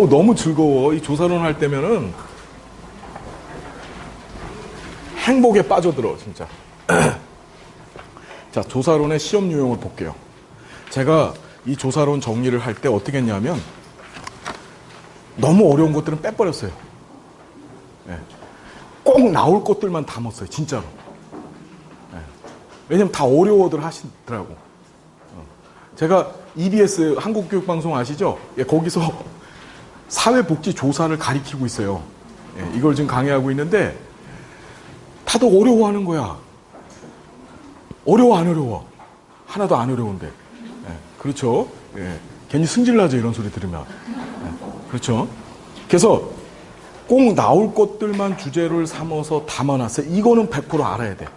어우, 너무 즐거워. 이 조사론 할 때면은 행복에 빠져들어, 진짜. 자, 조사론의 시험 유형을 볼게요. 제가 이 조사론 정리를 할 때 어떻게 했냐면 너무 어려운 것들은 빼버렸어요. 네. 꼭 나올 것들만 담았어요, 진짜로. 네. 왜냐면 다 어려워들 하시더라고. 제가 EBS 한국교육방송 아시죠? 예, 거기서 사회복지조사를 가리키고 있어요. 예, 이걸 지금 강의하고 있는데 다들 어려워하는 거야. 어려워 안 어려워? 하나도 안 어려운데. 예, 그렇죠? 예, 괜히 승질나죠, 이런 소리 들으면. 예, 그렇죠? 그래서 꼭 나올 것들만 주제를 삼아서 담아놨어요. 이거는 100% 알아야 돼.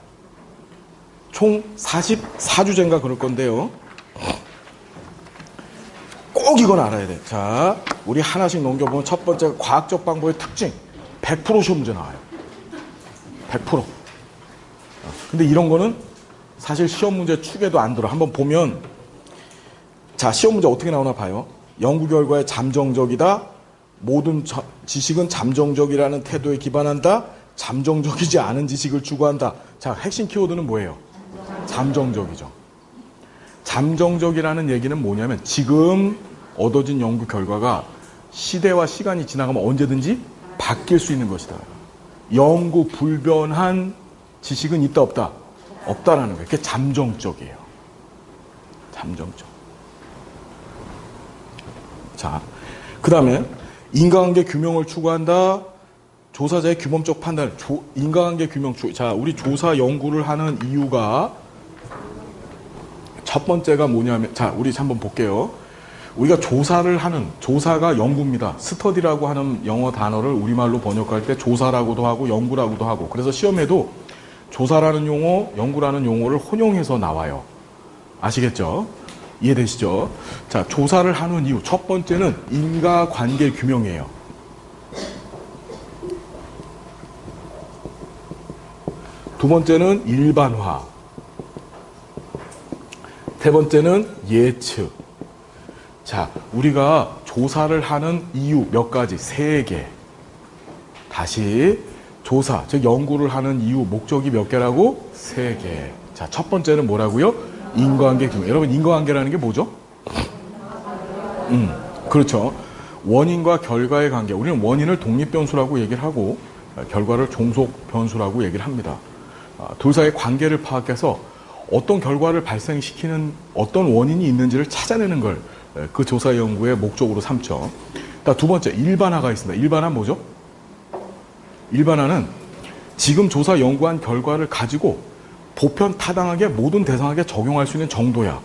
총 44주제인가 그럴 건데요. 꼭 이건 알아야 돼. 자, 우리 하나씩 넘겨보면 첫 번째 과학적 방법의 특징. 100% 시험 문제 나와요. 100%. 근데 이런 거는 사실 시험 문제 축에도 안 들어. 한번 보면, 자, 시험 문제 어떻게 나오나 봐요. 연구 결과에 잠정적이다. 모든 지식은 잠정적이라는 태도에 기반한다. 잠정적이지 않은 지식을 추구한다. 자, 핵심 키워드는 뭐예요? 잠정적이죠. 잠정적이라는 얘기는 뭐냐면 지금 얻어진 연구 결과가 시대와 시간이 지나가면 언제든지 바뀔 수 있는 것이다. 영구 불변한 지식은 있다 없다? 없다라는 거예요. 그게 잠정적이에요. 잠정적. 자, 그 다음에 인과관계 규명을 추구한다. 조사자의 규범적 판단. 인과관계 규명 추구. 자, 우리 조사 연구를 하는 이유가 첫 번째가 뭐냐면, 자, 우리 한번 볼게요. 우리가 조사를 하는, 조사가 연구입니다. 스터디라고 하는 영어 단어를 우리말로 번역할 때 조사라고도 하고 연구라고도 하고, 그래서 시험에도 조사라는 용어, 연구라는 용어를 혼용해서 나와요. 아시겠죠? 이해되시죠? 자, 조사를 하는 이유. 첫 번째는 인과관계 규명이에요. 두 번째는 일반화. 세 번째는 예측. 자, 우리가 조사를 하는 이유 몇 가지? 3개. 다시 조사, 즉 연구를 하는 이유, 목적이 몇 개라고? 3개. 자, 첫 번째는 뭐라고요? 인과관계 규명. 여러분, 인과관계라는 게 뭐죠? 그렇죠. 원인과 결과의 관계. 우리는 원인을 독립변수라고 얘기를 하고 결과를 종속변수라고 얘기를 합니다. 둘 사이의 관계를 파악해서 어떤 결과를 발생시키는 어떤 원인이 있는지를 찾아내는 걸 그 조사 연구의 목적으로 삼죠. 두 번째, 일반화가 있습니다. 일반화 뭐죠? 일반화는 지금 조사 연구한 결과를 가지고 보편 타당하게 모든 대상에게 적용할 수 있는 정도야.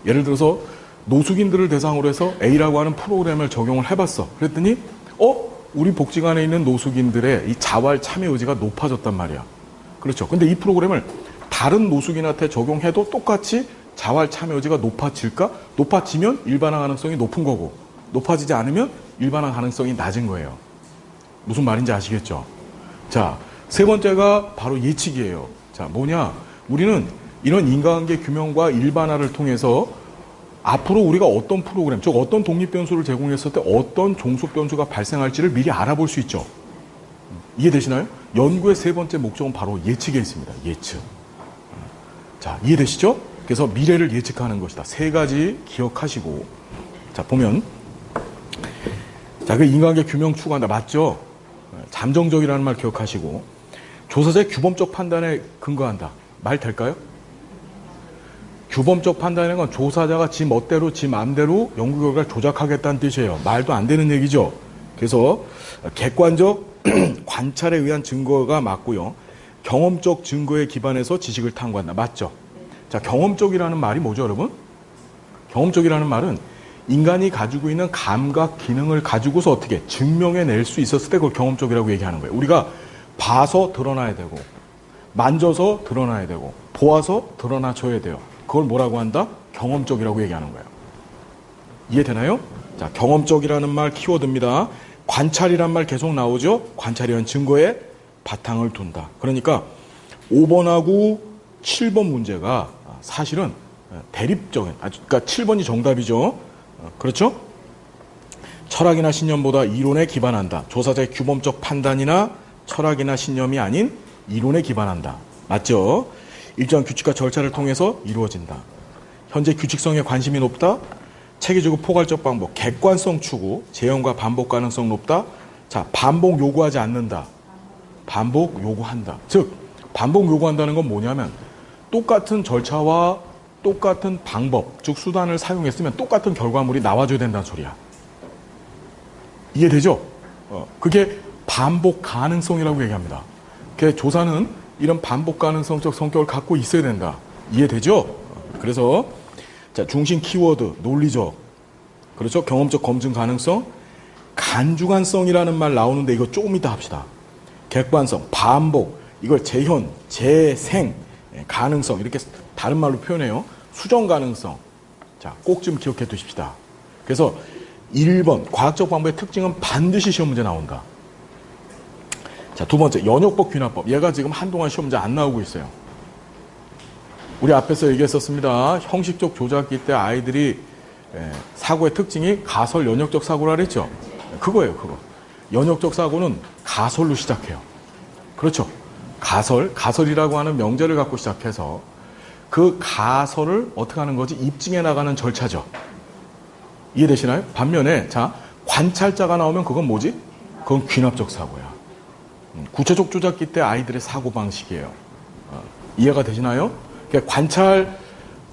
예를 들어서 노숙인들을 대상으로 해서 A라고 하는 프로그램을 적용을 해봤어. 그랬더니 우리 복지관에 있는 노숙인들의 이 자활 참여 의지가 높아졌단 말이야. 그렇죠. 근데 이 프로그램을 다른 노숙인한테 적용해도 똑같이 자활 참여 의지가 높아질까? 높아지면 일반화 가능성이 높은 거고, 높아지지 않으면 일반화 가능성이 낮은 거예요. 무슨 말인지 아시겠죠? 자, 세 번째가 바로 예측이에요. 자, 뭐냐? 우리는 이런 인과관계 규명과 일반화를 통해서 앞으로 우리가 어떤 프로그램, 즉 어떤 독립변수를 제공했을 때 어떤 종속변수가 발생할지를 미리 알아볼 수 있죠. 이해되시나요? 연구의 세 번째 목적은 바로 예측에 있습니다. 예측. 자, 이해되시죠? 그래서 미래를 예측하는 것이다. 3가지 기억하시고. 자, 보면. 자, 그 인과관계 규명 추구한다. 맞죠? 잠정적이라는 말 기억하시고. 조사자의 규범적 판단에 근거한다. 말 될까요? 규범적 판단이라는 건 조사자가 지 멋대로, 지 마음대로 연구 결과를 조작하겠다는 뜻이에요. 말도 안 되는 얘기죠. 그래서 객관적 관찰에 의한 증거가 맞고요. 경험적 증거에 기반해서 지식을 탐구한다. 맞죠? 자, 경험적이라는 말이 뭐죠, 여러분? 경험적이라는 말은 인간이 가지고 있는 감각 기능을 가지고서 어떻게 증명해낼 수 있었을 때 그걸 경험적이라고 얘기하는 거예요. 우리가 봐서 드러나야 되고, 만져서 드러나야 되고, 보아서 드러나줘야 돼요. 그걸 뭐라고 한다? 경험적이라고 얘기하는 거예요. 이해되나요? 자, 경험적이라는 말 키워드입니다. 관찰이란 말 계속 나오죠? 관찰이란 증거에 바탕을 둔다. 그러니까 5번하고 7번 문제가 사실은 대립적인, 그러니까 7번이 정답이죠. 그렇죠? 철학이나 신념보다 이론에 기반한다. 조사자의 규범적 판단이나 철학이나 신념이 아닌 이론에 기반한다. 맞죠? 일정한 규칙과 절차를 통해서 이루어진다. 현재 규칙성에 관심이 높다. 체계적이고 포괄적 방법, 객관성 추구, 재현과 반복 가능성 높다. 자, 반복 요구하지 않는다. 반복 요구한다. 즉, 반복 요구한다는 건 뭐냐면 똑같은 절차와 똑같은 방법, 즉 수단을 사용했으면 똑같은 결과물이 나와줘야 된다는 소리야. 이해되죠? 그게 반복 가능성이라고 얘기합니다. 조사는 이런 반복 가능성적 성격을 갖고 있어야 된다. 이해되죠? 그래서 자, 중심 키워드, 논리적, 그렇죠? 경험적 검증 가능성, 간주관성이라는 말 나오는데 이거 조금 이따 합시다. 객관성, 반복, 이걸 재현, 재생, 가능성 이렇게 다른 말로 표현해요. 수정 가능성. 자, 꼭 좀 기억해 두십시다. 그래서 1번 과학적 방법의 특징은 반드시 시험 문제 나온다. 자, 두 번째 연역법 귀납법. 얘가 지금 한동안 시험 문제 안 나오고 있어요. 우리 앞에서 얘기했었습니다. 형식적 조작기 때 아이들이 사고의 특징이 가설 연역적 사고라 그랬죠. 그거예요, 그거. 연역적 사고는 가설로 시작해요. 그렇죠. 가설이라고 하는 명제를 갖고 시작해서 그 가설을 어떻게 하는 거지? 입증해 나가는 절차죠. 이해되시나요? 반면에 자, 관찰자가 나오면 그건 뭐지? 그건 귀납적 사고야. 구체적 조작기 때 아이들의 사고 방식이에요. 이해가 되시나요? 그러니까 관찰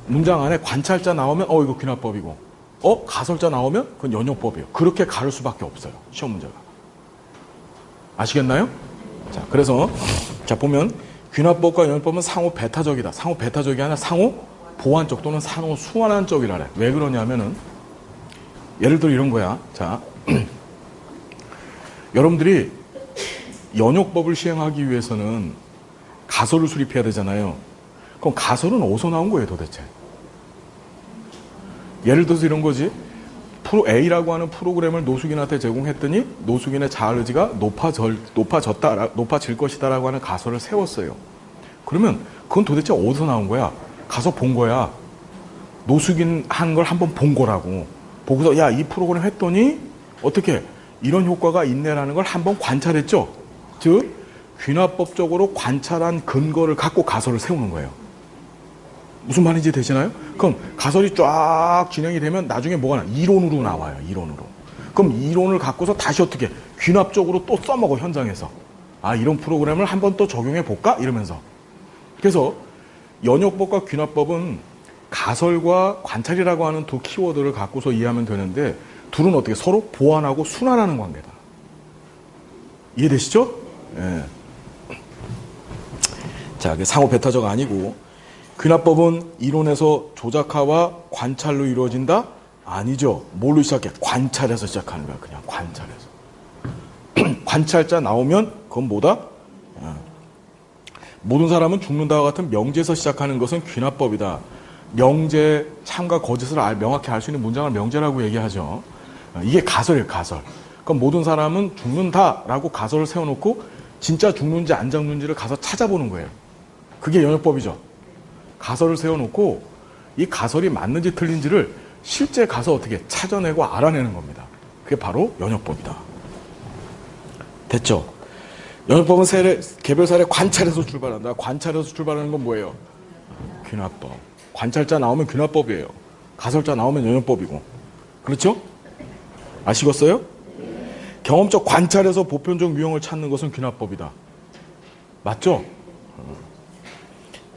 문장 안에 관찰자 나오면 이거 귀납법이고 가설자 나오면 그건 연역법이에요. 그렇게 가를 수밖에 없어요. 시험 문제가. 아시겠나요? 자, 그래서 자 보면 귀납법과 연역법은 상호 배타적이다. 상호 배타적이 아니라 상호 보완적 또는 상호 수완한적이라래. 왜 그러냐면은 예를 들어 이런 거야. 자, 여러분들이 연역법을 시행하기 위해서는 가설을 수립해야 되잖아요. 그럼 가설은 어디서 나온 거예요, 도대체? 예를 들어서 이런 거지. A라고 하는 프로그램을 노숙인한테 제공했더니 노숙인의 자아의지가 높아질 것이다라고 하는 가설을 세웠어요. 그러면 그건 도대체 어디서 나온 거야? 가서 본 거야. 노숙인 한 걸 한번 본 거라고. 보고서 야, 이 프로그램 했더니 어떻게 이런 효과가 있네라는 걸 한번 관찰했죠. 즉 귀납법적으로 관찰한 근거를 갖고 가설을 세우는 거예요. 무슨 말인지 되시나요? 그럼 가설이 쫙 진행이 되면 나중에 뭐가 나? 이론으로 나와요. 이론으로. 그럼 이론을 갖고서 다시 어떻게 귀납적으로 또 써먹어 현장에서. 아, 이런 프로그램을 한번 또 적용해 볼까? 이러면서. 그래서 연역법과 귀납법은 가설과 관찰이라고 하는 두 키워드를 갖고서 이해하면 되는데 둘은 어떻게 서로 보완하고 순환하는 관계다. 이해되시죠? 예. 자, 상호 배타적 아니고 귀납법은 이론에서 조작화와 관찰로 이루어진다? 아니죠. 뭘로 시작해? 관찰에서 시작하는 거야. 그냥 관찰에서. 관찰자 나오면 그건 뭐다? 모든 사람은 죽는다와 같은 명제에서 시작하는 것은 귀납법이다. 명제, 참과 거짓을 명확히 알 수 있는 문장을 명제라고 얘기하죠. 이게 가설이에요, 가설. 그럼 모든 사람은 죽는다라고 가설을 세워놓고 진짜 죽는지 안 죽는지를 가서 찾아보는 거예요. 그게 연역법이죠. 가설을 세워놓고 이 가설이 맞는지 틀린지를 실제 가서 어떻게 찾아내고 알아내는 겁니다. 그게 바로 연역법이다. 됐죠? 연역법은 개별 사례 관찰에서 출발한다. 관찰에서 출발하는 건 뭐예요? 귀납법. 관찰자 나오면 귀납법이에요. 가설자 나오면 연역법이고. 그렇죠? 아시겠어요? 경험적 관찰에서 보편적 유형을 찾는 것은 귀납법이다. 맞죠?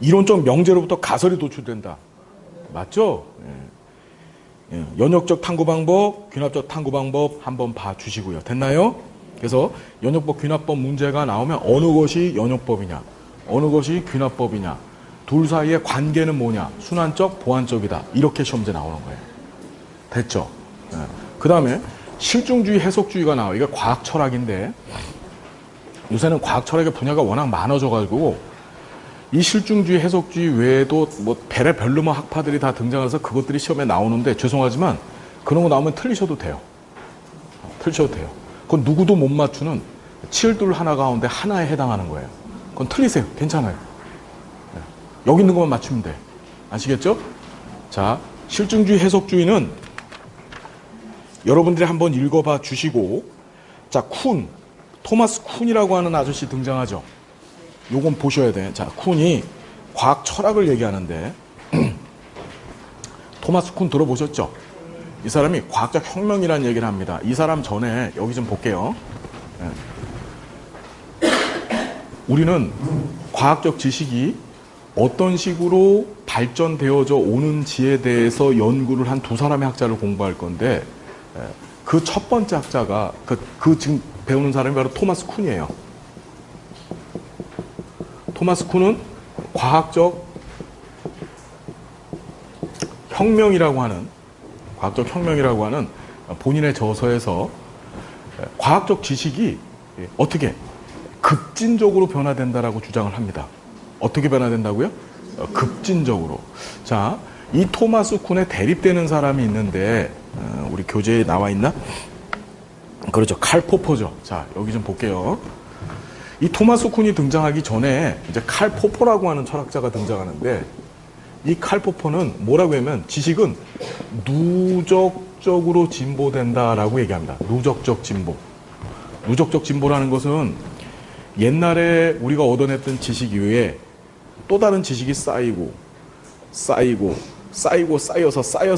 이론적 명제로부터 가설이 도출된다. 맞죠? 예. 연역적 탐구 방법, 귀납적 탐구 방법 한번 봐주시고요. 됐나요? 그래서 연역법, 귀납법 문제가 나오면 어느 것이 연역법이냐, 어느 것이 귀납법이냐, 둘 사이의 관계는 뭐냐, 순환적, 보완적이다. 이렇게 시험제 나오는 거예요. 됐죠? 예. 그 다음에 실증주의, 해석주의가 나와요. 이게 과학 철학인데 요새는 과학 철학의 분야가 워낙 많아져가지고 이 실증주의, 해석주의 외에도 뭐 별의별로 학파들이 다 등장해서 그것들이 시험에 나오는데 죄송하지만 그런 거 나오면 틀리셔도 돼요. 틀리셔도 돼요. 그건 누구도 못 맞추는 7둘 하나 가운데 하나에 해당하는 거예요. 그건 틀리세요. 괜찮아요. 여기 있는 것만 맞추면 돼. 아시겠죠? 자, 실증주의, 해석주의는 여러분들이 한번 읽어봐 주시고, 자, 토마스 쿤이라고 하는 아저씨 등장하죠. 요건 보셔야 돼. 자, 쿤이 과학 철학을 얘기하는데, 토마스 쿤 들어보셨죠? 이 사람이 과학적 혁명이라는 얘기를 합니다. 이 사람 전에 여기 좀 볼게요. 우리는 과학적 지식이 어떤 식으로 발전되어져 오는지에 대해서 연구를 한 두 사람의 학자를 공부할 건데, 그 첫 번째 학자가 그 지금 배우는 사람이 바로 토마스 쿤이에요. 토마스 쿤은 과학적 혁명이라고 하는 본인의 저서에서 과학적 지식이 어떻게 급진적으로 변화된다라고 주장을 합니다. 어떻게 변화된다고요? 급진적으로. 자, 이 토마스 쿤에 대립되는 사람이 있는데, 우리 교재에 나와 있나? 그렇죠. 칼 포퍼죠. 자, 여기 좀 볼게요. 이 토마스 쿤이 등장하기 전에 이제 칼 포퍼라고 하는 철학자가 등장하는데, 이 칼 포퍼는 뭐라고 하면 지식은 누적적으로 진보된다라고 얘기합니다. 누적적 진보. 누적적 진보라는 것은 옛날에 우리가 얻어냈던 지식 이외에 또 다른 지식이 쌓여서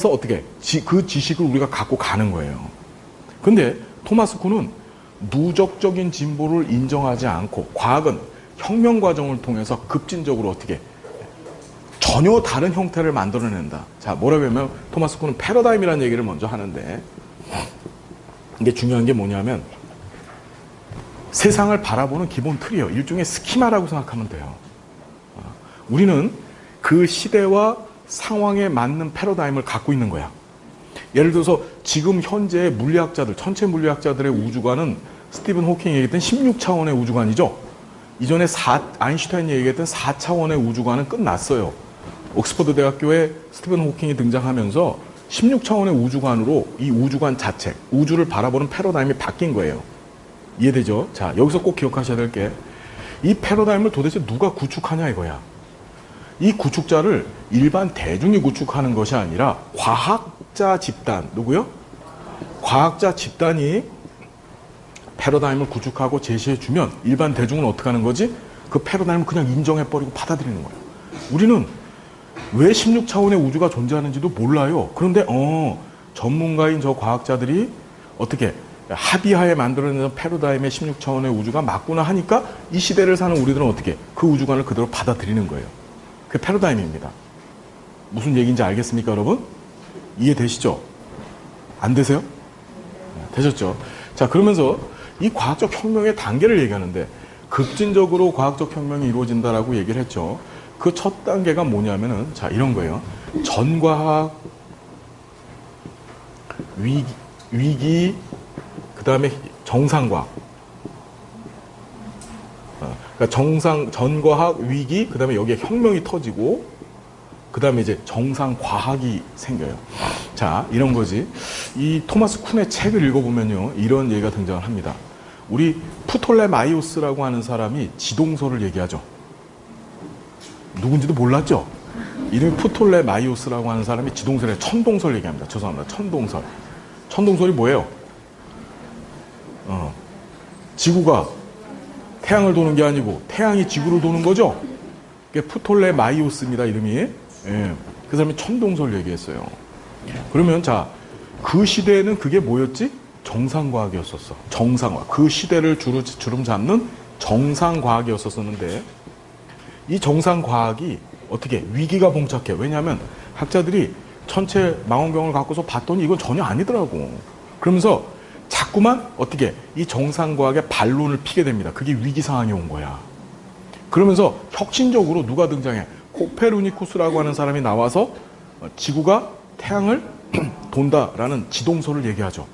어떻게 그 지식을 우리가 갖고 가는 거예요. 근데 토마스 쿤은 누적적인 진보를 인정하지 않고 과학은 혁명 과정을 통해서 급진적으로 어떻게 전혀 다른 형태를 만들어낸다. 자, 뭐라고 하면 토마스 쿤은 패러다임이라는 얘기를 먼저 하는데, 이게 중요한 게 뭐냐면 세상을 바라보는 기본 틀이에요. 일종의 스키마라고 생각하면 돼요. 우리는 그 시대와 상황에 맞는 패러다임을 갖고 있는 거야. 예를 들어서 지금 현재 물리학자들, 천체 물리학자들의 우주관은 스티븐 호킹이 얘기했던 16차원의 우주관이죠. 이전에 아인슈타인이 얘기했던 4차원의 우주관은 끝났어요. 옥스퍼드 대학교에 스티븐 호킹이 등장하면서 16차원의 우주관으로 이 우주관 자체, 우주를 바라보는 패러다임이 바뀐 거예요. 이해되죠? 자, 여기서 꼭 기억하셔야 될 게, 이 패러다임을 도대체 누가 구축하냐 이거야. 이 구축자를 일반 대중이 구축하는 것이 아니라 과학자 집단, 누구요? 과학자 집단이 패러다임을 구축하고 제시해주면 일반 대중은 어떻게 하는 거지? 그 패러다임을 그냥 인정해버리고 받아들이는 거예요. 우리는 왜 16차원의 우주가 존재하는지도 몰라요. 그런데 전문가인 저 과학자들이 어떻게 합의하에 만들어내는 패러다임의 16차원의 우주가 맞구나 하니까 이 시대를 사는 우리들은 어떻게 그 우주관을 그대로 받아들이는 거예요. 그게 패러다임입니다. 무슨 얘기인지 알겠습니까, 여러분? 이해되시죠? 안 되세요? 되셨죠? 자, 그러면서 이 과학적 혁명의 단계를 얘기하는데, 급진적으로 과학적 혁명이 이루어진다라고 얘기를 했죠. 그 첫 단계가 뭐냐면은, 자, 이런 거예요. 전과학, 위기, 그 다음에 정상과학. 그러니까 전과학, 위기, 그 다음에 여기에 혁명이 터지고, 그 다음에 이제 정상과학이 생겨요. 자, 이런 거지. 이 토마스 쿤의 책을 읽어보면요, 이런 얘기가 등장을 합니다. 우리 프톨레마이오스라고 하는 사람이 지동설을 얘기하죠. 누군지도 몰랐죠? 이름이 프톨레마이오스라고 하는 사람이 지동설의 천동설 얘기합니다. 죄송합니다. 천동설. 천동설이 뭐예요? 지구가 태양을 도는 게 아니고 태양이 지구를 도는 거죠? 그게 프톨레마이오스입니다, 이름이. 예. 그 사람이 천동설 얘기했어요. 그러면 자, 그 시대에는 그게 뭐였지? 정상과학이었었어. 정상과학. 그 시대를 주름 잡는 정상과학이었었는데, 이 정상과학이 어떻게 위기가 봉착해. 왜냐하면 학자들이 천체 망원경을 갖고서 봤더니 이건 전혀 아니더라고. 그러면서 자꾸만 어떻게 이 정상과학의 반론을 피게 됩니다. 그게 위기 상황이 온 거야. 그러면서 혁신적으로 누가 등장해? 코페르니쿠스라고 하는 사람이 나와서 지구가 태양을 돈다라는 지동설을 얘기하죠.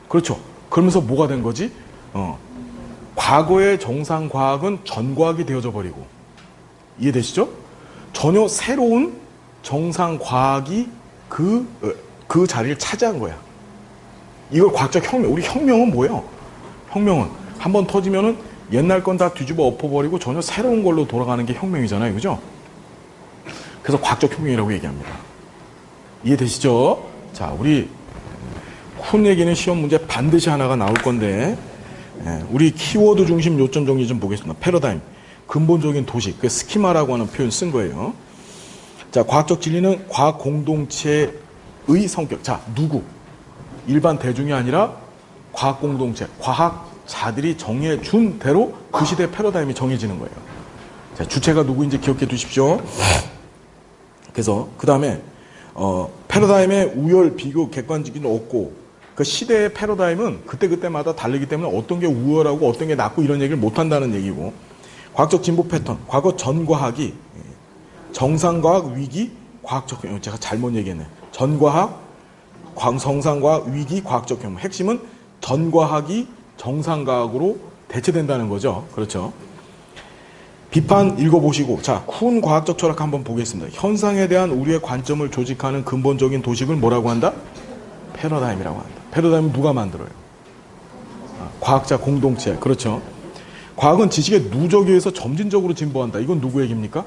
그렇죠. 그러면서 뭐가 된 거지? 과거의 정상과학은 전과학이 되어져 버리고, 이해되시죠? 전혀 새로운 정상과학이 그 자리를 차지한 거야. 이걸 과학적 혁명. 우리 혁명은 뭐예요? 혁명은 한번 터지면은 옛날 건 다 뒤집어 엎어버리고 전혀 새로운 걸로 돌아가는 게 혁명이잖아요. 그죠? 그래서 과학적 혁명이라고 얘기합니다. 이해되시죠? 자, 우리 쿤 얘기는 시험 문제 반드시 하나가 나올 건데, 우리 키워드 중심 요점 정리 좀 보겠습니다. 패러다임, 근본적인 도식, 그 스키마라고 하는 표현 쓴 거예요. 자, 과학적 진리는 과학 공동체의 성격. 자, 누구? 일반 대중이 아니라 과학 공동체, 과학자들이 정해준 대로 그 시대의 패러다임이 정해지는 거예요. 자, 주체가 누구인지 기억해 두십시오. 그래서 그 다음에 패러다임의 우열, 비교, 객관적인 없고, 그 시대의 패러다임은 그때그때마다 다르기 때문에 어떤 게 우열하고 어떤 게 낫고 이런 얘기를 못한다는 얘기고, 과학적 진보 패턴, 과거 전과학이 정상과학, 위기, 과학적 혁명. 제가 잘못 얘기했네. 전과학, 정상과학, 위기, 과학적 혁명. 핵심은 전과학이 정상과학으로 대체된다는 거죠. 그렇죠. 비판 읽어보시고, 자, 쿤 과학적 철학 한번 보겠습니다. 현상에 대한 우리의 관점을 조직하는 근본적인 도식을 뭐라고 한다? 패러다임이라고 한다. 패러다임은 누가 만들어요? 과학자 공동체. 그렇죠. 과학은 지식의 누적에 의해서 점진적으로 진보한다. 이건 누구 얘기입니까?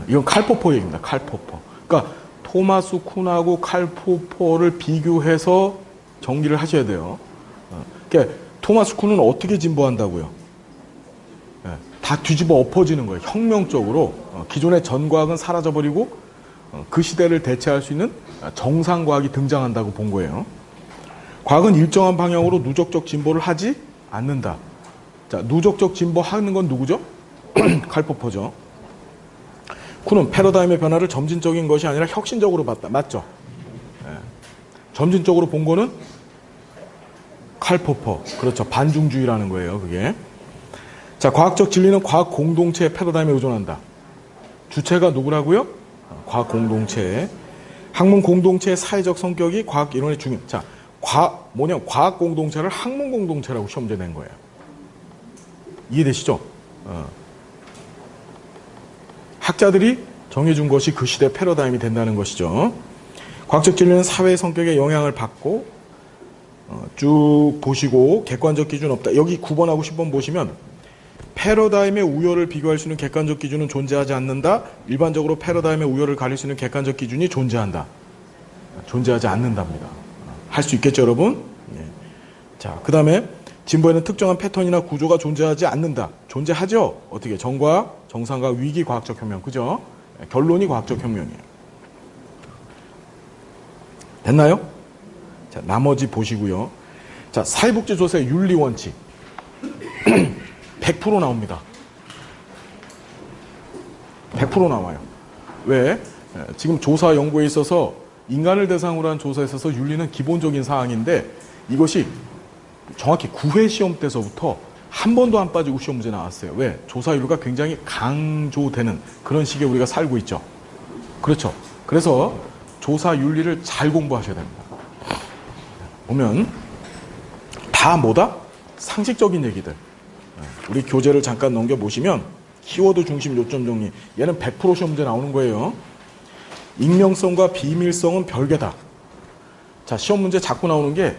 이건 칼포퍼 얘기입니다. 칼포퍼. 그러니까 토마스 쿤하고 칼포퍼를 비교해서 정리를 하셔야 돼요. 그러니까 토마스 쿤은 어떻게 진보한다고요? 다 뒤집어 엎어지는 거예요. 혁명적으로. 기존의 전과학은 사라져버리고 그 시대를 대체할 수 있는 정상과학이 등장한다고 본 거예요. 과학은 일정한 방향으로 누적적 진보를 하지 않는다. 자, 누적적 진보하는 건 누구죠? 칼포퍼죠. 쿤은 패러다임의 변화를 점진적인 것이 아니라 혁신적으로 봤다. 맞죠? 점진적으로 본 거는 칼포퍼. 그렇죠. 반중주의라는 거예요, 그게. 자, 과학적 진리는 과학 공동체의 패러다임에 의존한다. 주체가 누구라고요? 과학 공동체. 학문 공동체의 사회적 성격이 과학 이론의 중요. 자, 과학 공동체를 학문 공동체라고 시험제 낸 거예요. 이해되시죠? 학자들이 정해준 것이 그 시대 패러다임이 된다는 것이죠. 과학적 진리는 사회의 성격에 영향을 받고, 쭉 보시고 객관적 기준 없다. 여기 9번하고 10번 보시면 패러다임의 우열을 비교할 수 있는 객관적 기준은 존재하지 않는다. 일반적으로 패러다임의 우열을 가릴 수 있는 객관적 기준이 존재한다. 존재하지 않는답니다. 할 수 있겠죠, 여러분? 예. 자, 그 다음에 진보에는 특정한 패턴이나 구조가 존재하지 않는다. 존재하죠? 어떻게? 정과학, 정상과학, 위기, 과학적 혁명. 그죠? 결론이 과학적 혁명이에요. 됐나요? 자, 나머지 보시고요. 자, 사회복지조사의 윤리원칙. 100% 나옵니다. 100% 나와요. 왜? 지금 조사 연구에 있어서 인간을 대상으로 한 조사에 있어서 윤리는 기본적인 사항인데 이것이 정확히 9회 시험 때서부터 한 번도 안 빠지고 시험 문제 나왔어요. 왜? 조사율가 굉장히 강조되는 그런 시기에 우리가 살고 있죠. 그렇죠. 그래서 조사 윤리를 잘 공부하셔야 됩니다. 보면 다 뭐다? 상식적인 얘기들. 우리 교재를 잠깐 넘겨보시면 키워드 중심 요점 정리. 얘는 100% 시험 문제 나오는 거예요. 익명성과 비밀성은 별개다. 자, 시험 문제 자꾸 나오는 게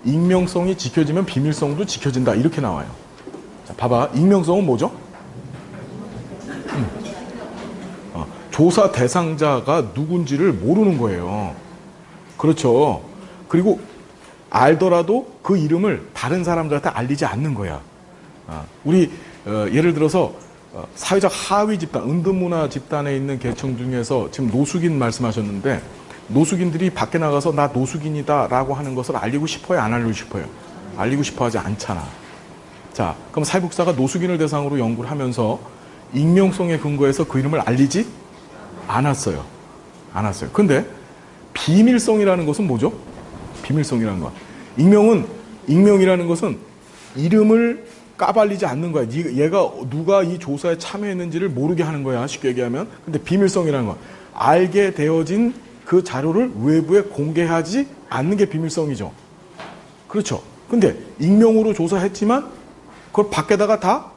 익명성이 지켜지면 비밀성도 지켜진다. 이렇게 나와요. 자, 봐봐. 익명성은 뭐죠? 조사 대상자가 누군지를 모르는 거예요. 그렇죠. 그리고 알더라도 그 이름을 다른 사람들한테 알리지 않는 거야. 우리 예를 들어서 사회적 하위 집단, 은둔문화 집단에 있는 계층 중에서 지금 노숙인 말씀하셨는데 노숙인들이 밖에 나가서 나 노숙인이다 라고 하는 것을 알리고 싶어요? 안 알리고 싶어요? 알리고 싶어 하지 않잖아. 자, 그럼 사회복사가 노숙인을 대상으로 연구를 하면서 익명성에 근거해서 그 이름을 알리지 않았어요. 근데 비밀성이라는 것은 뭐죠? 비밀성이라는 것. 익명이라는 것은 이름을 까발리지 않는 거야. 얘가 누가 이 조사에 참여했는지를 모르게 하는 거야. 쉽게 얘기하면. 근데 비밀성이라는 건 알게 되어진 그 자료를 외부에 공개하지 않는 게 비밀성이죠. 그렇죠. 근데 익명으로 조사했지만 그걸 밖에다가 다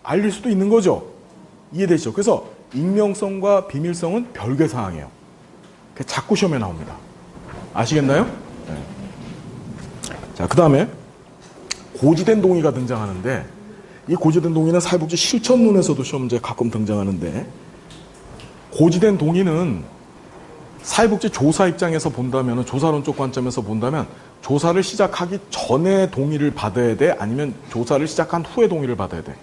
알릴 수도 있는 거죠. 이해되시죠? 그래서 익명성과 비밀성은 별개 사항이에요. 자꾸 시험에 나옵니다. 아시겠나요? 네. 자, 그 다음에 고지된 동의가 등장하는데 이 고지된 동의는 사회복지 실천론에서도 시험 문제에 가끔 등장하는데 고지된 동의는 사회복지 조사 입장에서 본다면, 조사론적 관점에서 본다면 조사를 시작하기 전에 동의를 받아야 돼? 아니면 조사를 시작한 후에 동의를 받아야 돼?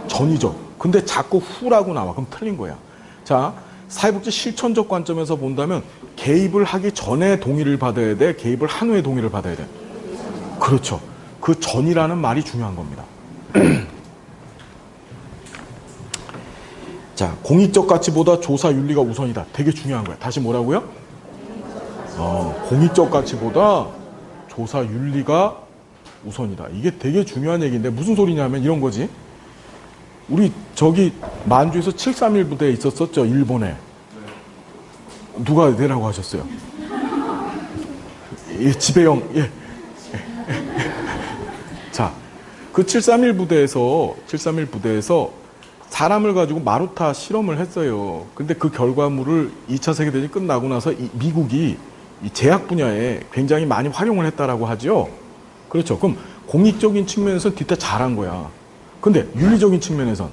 전이죠. 근데 자꾸 후라고 나와. 그럼 틀린 거야. 자, 사회복지 실천적 관점에서 본다면 개입을 하기 전에 동의를 받아야 돼? 개입을 한 후에 동의를 받아야 돼? 그렇죠. 그 전이라는 말이 중요한 겁니다. 자, 공익적 가치보다 조사 윤리가 우선이다. 되게 중요한 거야. 다시 뭐라고요? 공익적 가치보다 조사 윤리가 우선이다. 이게 되게 중요한 얘기인데 무슨 소리냐면 이런 거지. 우리 저기 만주에서 731 부대에 있었었죠. 일본에. 누가 내라고 하셨어요? 예, 지배영. 예. 자, 그 731 부대에서 사람을 가지고 마루타 실험을 했어요. 근데 그 결과물을 2차 세계대전이 끝나고 나서 미국이 이 제약 분야에 굉장히 많이 활용을 했다라고 하죠. 그렇죠. 그럼 공익적인 측면에서는 뒤태 잘한 거야. 근데 윤리적인 측면에선,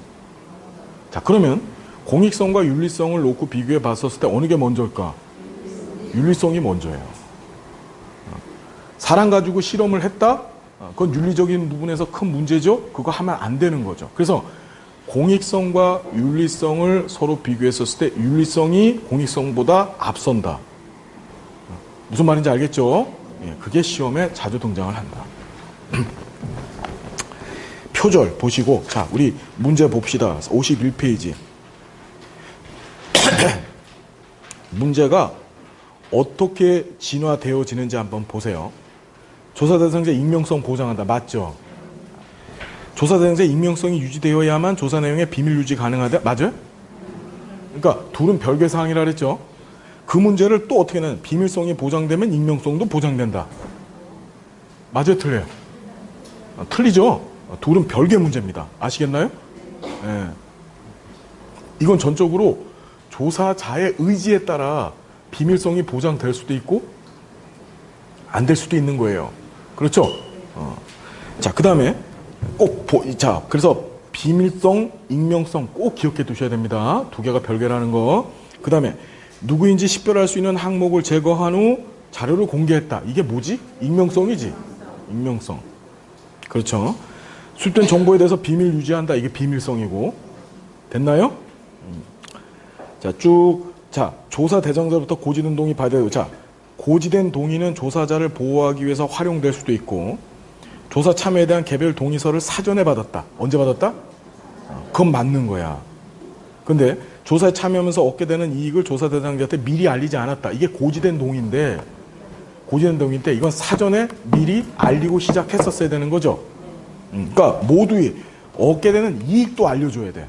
자, 그러면 공익성과 윤리성을 놓고 비교해 봤었을 때 어느 게 먼저일까? 윤리성이 먼저예요. 사람 가지고 실험을 했다? 그건 윤리적인 부분에서 큰 문제죠. 그거 하면 안 되는 거죠. 그래서 공익성과 윤리성을 서로 비교했었을 때 윤리성이 공익성보다 앞선다. 무슨 말인지 알겠죠? 예, 그게 시험에 자주 등장을 한다. 표절 보시고, 자, 우리 문제 봅시다. 51페이지. 문제가 어떻게 진화되어지는지 한번 보세요. 조사 대상자 익명성 보장한다. 맞죠? 조사 대상자 익명성이 유지되어야만 조사 내용의 비밀 유지 가능하다. 맞아요? 그러니까 둘은 별개 사항이라 그랬죠. 그 문제를 또 어떻게 하냐면 비밀성이 보장되면 익명성도 보장된다. 맞아요? 틀려요? 틀리죠? 둘은 별개 문제입니다. 아시겠나요? 예. 이건 전적으로 조사자의 의지에 따라 비밀성이 보장될 수도 있고 안 될 수도 있는 거예요. 그렇죠? 자, 그 다음에 자, 그래서 비밀성, 익명성 꼭 기억해 두셔야 됩니다. 두 개가 별개라는 거. 그 다음에 누구인지 식별할 수 있는 항목을 제거한 후 자료를 공개했다. 이게 뭐지? 익명성이지. 익명성. 그렇죠. 수집된 정보에 대해서 비밀 유지한다. 이게 비밀성이고. 됐나요? 자, 쭉. 자, 조사 대상자부터 고지된 동의 받아야 돼요. 자, 고지된 동의는 조사자를 보호하기 위해서 활용될 수도 있고, 조사 참여에 대한 개별 동의서를 사전에 받았다. 언제 받았다? 그건 맞는 거야. 근데 조사에 참여하면서 얻게 되는 이익을 조사 대상자한테 미리 알리지 않았다. 이게 고지된 동의인데 이건 사전에 미리 알리고 시작했었어야 되는 거죠. 그러니까 모두 얻게 되는 이익도 알려줘야 돼.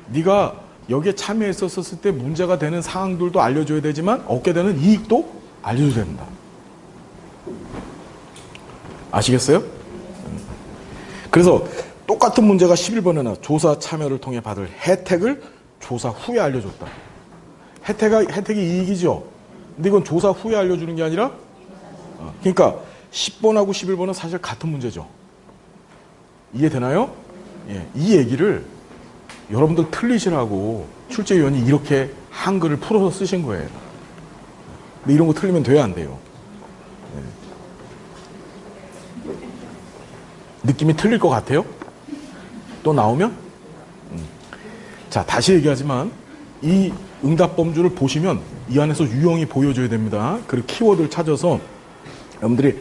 네가 여기에 참여했었을 때 문제가 되는 사항들도 알려줘야 되지만 얻게 되는 이익도 알려줘야 된다. 아시겠어요? 그래서 똑같은 문제가 11번에는 조사 참여를 통해 받을 혜택을 조사 후에 알려줬다. 혜택이 이익이죠. 근데 이건 조사 후에 알려주는 게 아니라, 그러니까 10번하고 11번은 사실 같은 문제죠. 이해되나요? 예, 이 얘기를 여러분들 틀리시라고 출제위원이 이렇게 한글을 풀어서 쓰신 거예요. 근데 이런 거 틀리면 돼야 안 돼요. 예. 느낌이 틀릴 것 같아요? 또 나오면? 자, 다시 얘기하지만 이 응답 범주를 보시면 이 안에서 유형이 보여줘야 됩니다. 그리고 키워드를 찾아서 여러분들이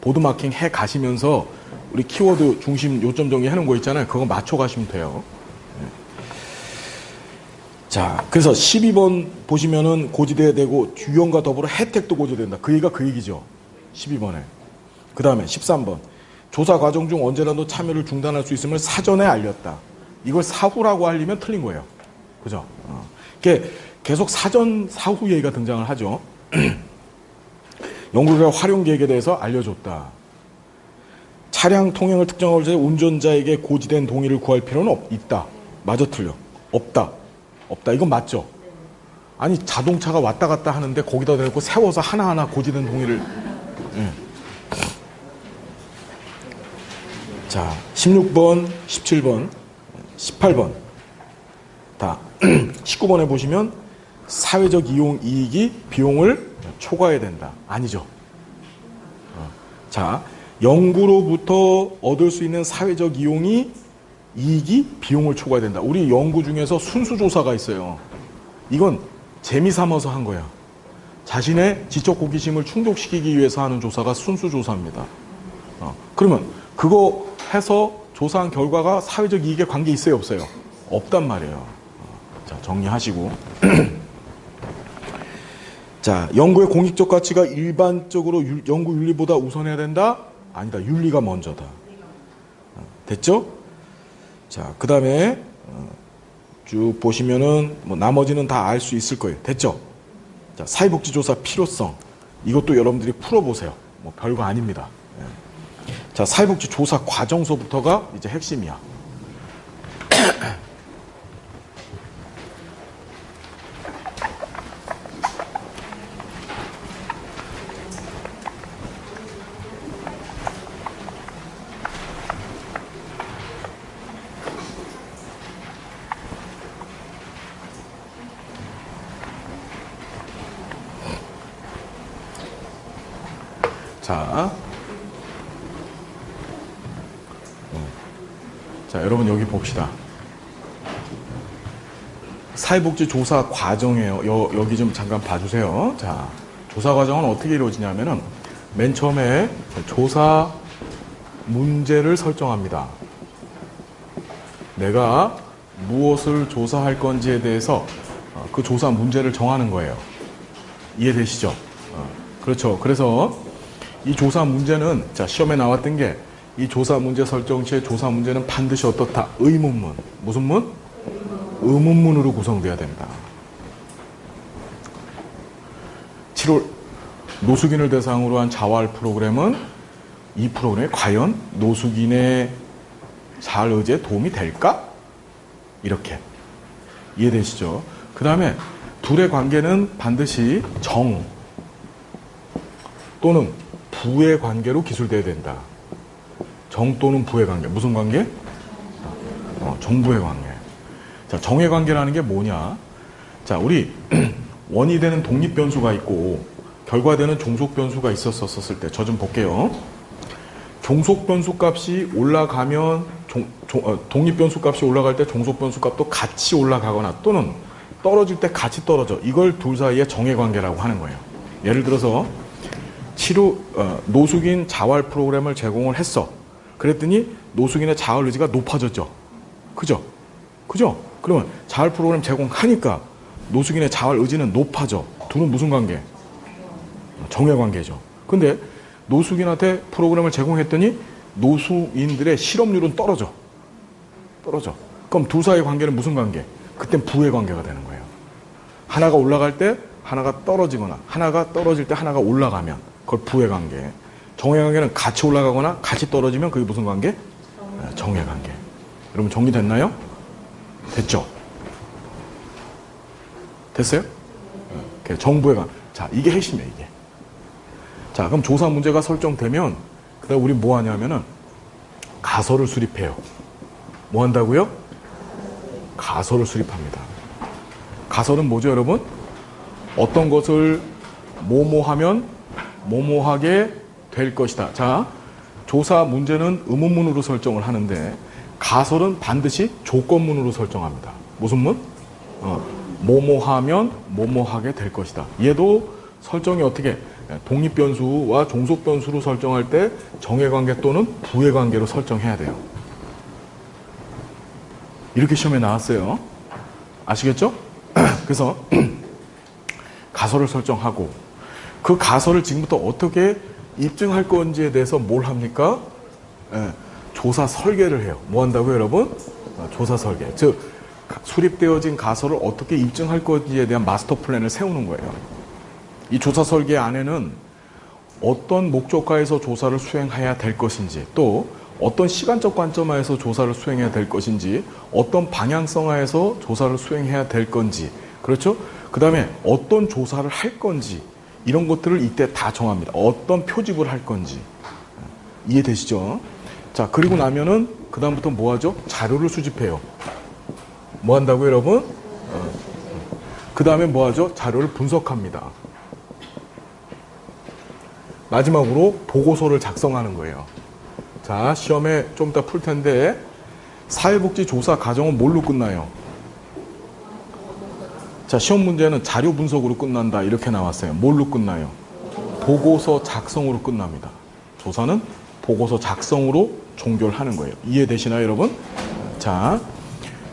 보드마킹 해 가시면서 우리 키워드 중심 요점 정리하는 거 있잖아요. 그거 맞춰 가시면 돼요. 자, 그래서 12번 보시면은 고지돼야 되고 유형과 더불어 혜택도 고지된다. 그 얘기가 그 얘기죠. 12번에. 그 다음에 13번. 조사 과정 중 언제라도 참여를 중단할 수 있음을 사전에 알렸다. 이걸 사후라고 알리면 틀린 거예요. 그죠? 이게 계속 사전, 사후 얘기가 등장을 하죠. 연구결과 활용 계획에 대해서 알려줬다. 차량 통행을 특정할 때 운전자에게 고지된 동의를 구할 필요는 있다. 맞아, 틀려? 없다. 이건 맞죠? 아니, 자동차가 왔다 갔다 하는데 거기다 대고 세워서 하나하나 고지된 동의를. 예. 자, 16번, 17번, 18번. 다. 19번에 보시면 사회적 이용 이익이 비용을 초과해야 된다. 아니죠. 자, 연구로부터 얻을 수 있는 사회적 이익이 비용을 초과해야 된다. 우리 연구 중에서 순수조사가 있어요. 이건 재미삼아서 한 거야. 자신의 지적 호기심을 충족시키기 위해서 하는 조사가 순수조사입니다. 그러면 그거 해서 조사한 결과가 사회적 이익에 관계 있어요, 없어요? 없단 말이에요. 자, 정리하시고. 자, 연구의 공익적 가치가 일반적으로 연구 윤리보다 우선해야 된다? 아니다. 윤리가 먼저다. 됐죠? 자, 그 다음에 쭉 보시면은 뭐 나머지는 다 알 수 있을 거예요. 됐죠? 자, 사회복지조사 필요성. 이것도 여러분들이 풀어보세요. 뭐 별거 아닙니다. 자, 사회복지조사 과정서부터가 이제 핵심이야. 자, 여러분 여기 봅시다. 사회복지 조사 과정이에요. 여기 좀 잠깐 봐주세요. 자, 조사 과정은 어떻게 이루어지냐면은 맨 처음에 조사 문제를 설정합니다. 내가 무엇을 조사할 건지에 대해서 그 조사 문제를 정하는 거예요. 이해되시죠? 그렇죠. 그래서 이 조사 문제는, 자, 시험에 나왔던 게 이 조사 문제 설정 시에 조사 문제는 반드시 어떻다? 의문문. 무슨 문? 의문문으로 구성돼야 된다. 7월 노숙인을 대상으로 한 자활 프로그램은 이 프로그램이 과연 노숙인의 자활 의지에 도움이 될까? 이렇게. 이해되시죠? 그 다음에 둘의 관계는 반드시 정 또는 부의 관계로 기술돼야 된다. 정 또는 부의 관계. 무슨 관계? 정부의 관계. 자, 정의 관계라는 게 뭐냐? 자, 우리 원이 되는 독립 변수가 있고 결과되는 종속 변수가 있었을 때, 저 좀 볼게요. 종속 변수 값이 올라가면 독립 변수 값이 올라갈 때 종속 변수 값도 같이 올라가거나 또는 떨어질 때 같이 떨어져. 이걸 둘 사이의 정의 관계라고 하는 거예요. 예를 들어서 노숙인 자활 프로그램을 제공을 했어. 그랬더니 노숙인의 자활 의지가 높아졌죠. 그죠? 그러면 자활 프로그램 제공하니까 노숙인의 자활 의지는 높아져. 둘은 무슨 관계? 정의 관계죠. 근데 노숙인한테 프로그램을 제공했더니 노숙인들의 실업률은 떨어져. 그럼 둘 사이의 관계는 무슨 관계? 그땐 부의 관계가 되는 거예요. 하나가 올라갈 때 하나가 떨어지거나 하나가 떨어질 때 하나가 올라가면 그걸 부의 관계. 정의 관계는 같이 올라가거나 같이 떨어지면 그게 무슨 관계? 정의 관계. 여러분 정리됐나요? 됐죠? 됐어요? 정부의 관계. 자, 이게 핵심이에요, 이게. 자, 그럼 조사 문제가 설정되면 그다음 우리 뭐 하냐면은 가설을 수립해요. 뭐 한다고요? 가설을 수립합니다. 가설은 뭐죠, 여러분? 어떤 것을 뭐뭐하면 뭐뭐하게 될 것이다. 자, 조사 문제는 의문문으로 설정을 하는데 가설은 반드시 조건문으로 설정합니다. 무슨 문? 뭐뭐하면 뭐뭐하게 될 것이다. 얘도 설정이 어떻게? 독립변수와 종속변수로 설정할 때 정의관계 또는 부의관계로 설정해야 돼요. 이렇게 시험에 나왔어요. 아시겠죠? 그래서 가설을 설정하고 그 가설을 지금부터 어떻게 입증할 건지에 대해서 뭘 합니까? 조사 설계를 해요. 뭐 한다고요, 여러분? 조사 설계. 즉, 수립되어진 가설을 어떻게 입증할 건지에 대한 마스터 플랜을 세우는 거예요. 이 조사 설계 안에는 어떤 목적하에서 조사를 수행해야 될 것인지, 또 어떤 시간적 관점하에서 조사를 수행해야 될 것인지, 어떤 방향성 하에서 조사를 수행해야 될 건지, 그렇죠? 그 다음에 어떤 조사를 할 건지, 이런 것들을 이때 다 정합니다. 어떤 표집을 할 건지. 이해되시죠? 자, 그리고 나면은 그 다음부터 뭐 하죠? 자료를 수집해요. 뭐 한다고요, 여러분? 그 그 다음에 뭐 하죠? 자료를 분석합니다. 마지막으로 보고서를 작성하는 거예요. 자, 시험에 좀 이따 풀 텐데 사회복지조사 과정은 뭘로 끝나요? 자, 시험 문제는 자료 분석으로 끝난다 이렇게 나왔어요. 뭘로 끝나요? 보고서 작성으로 끝납니다. 조사는 보고서 작성으로 종결하는 거예요. 이해되시나요, 여러분? 자,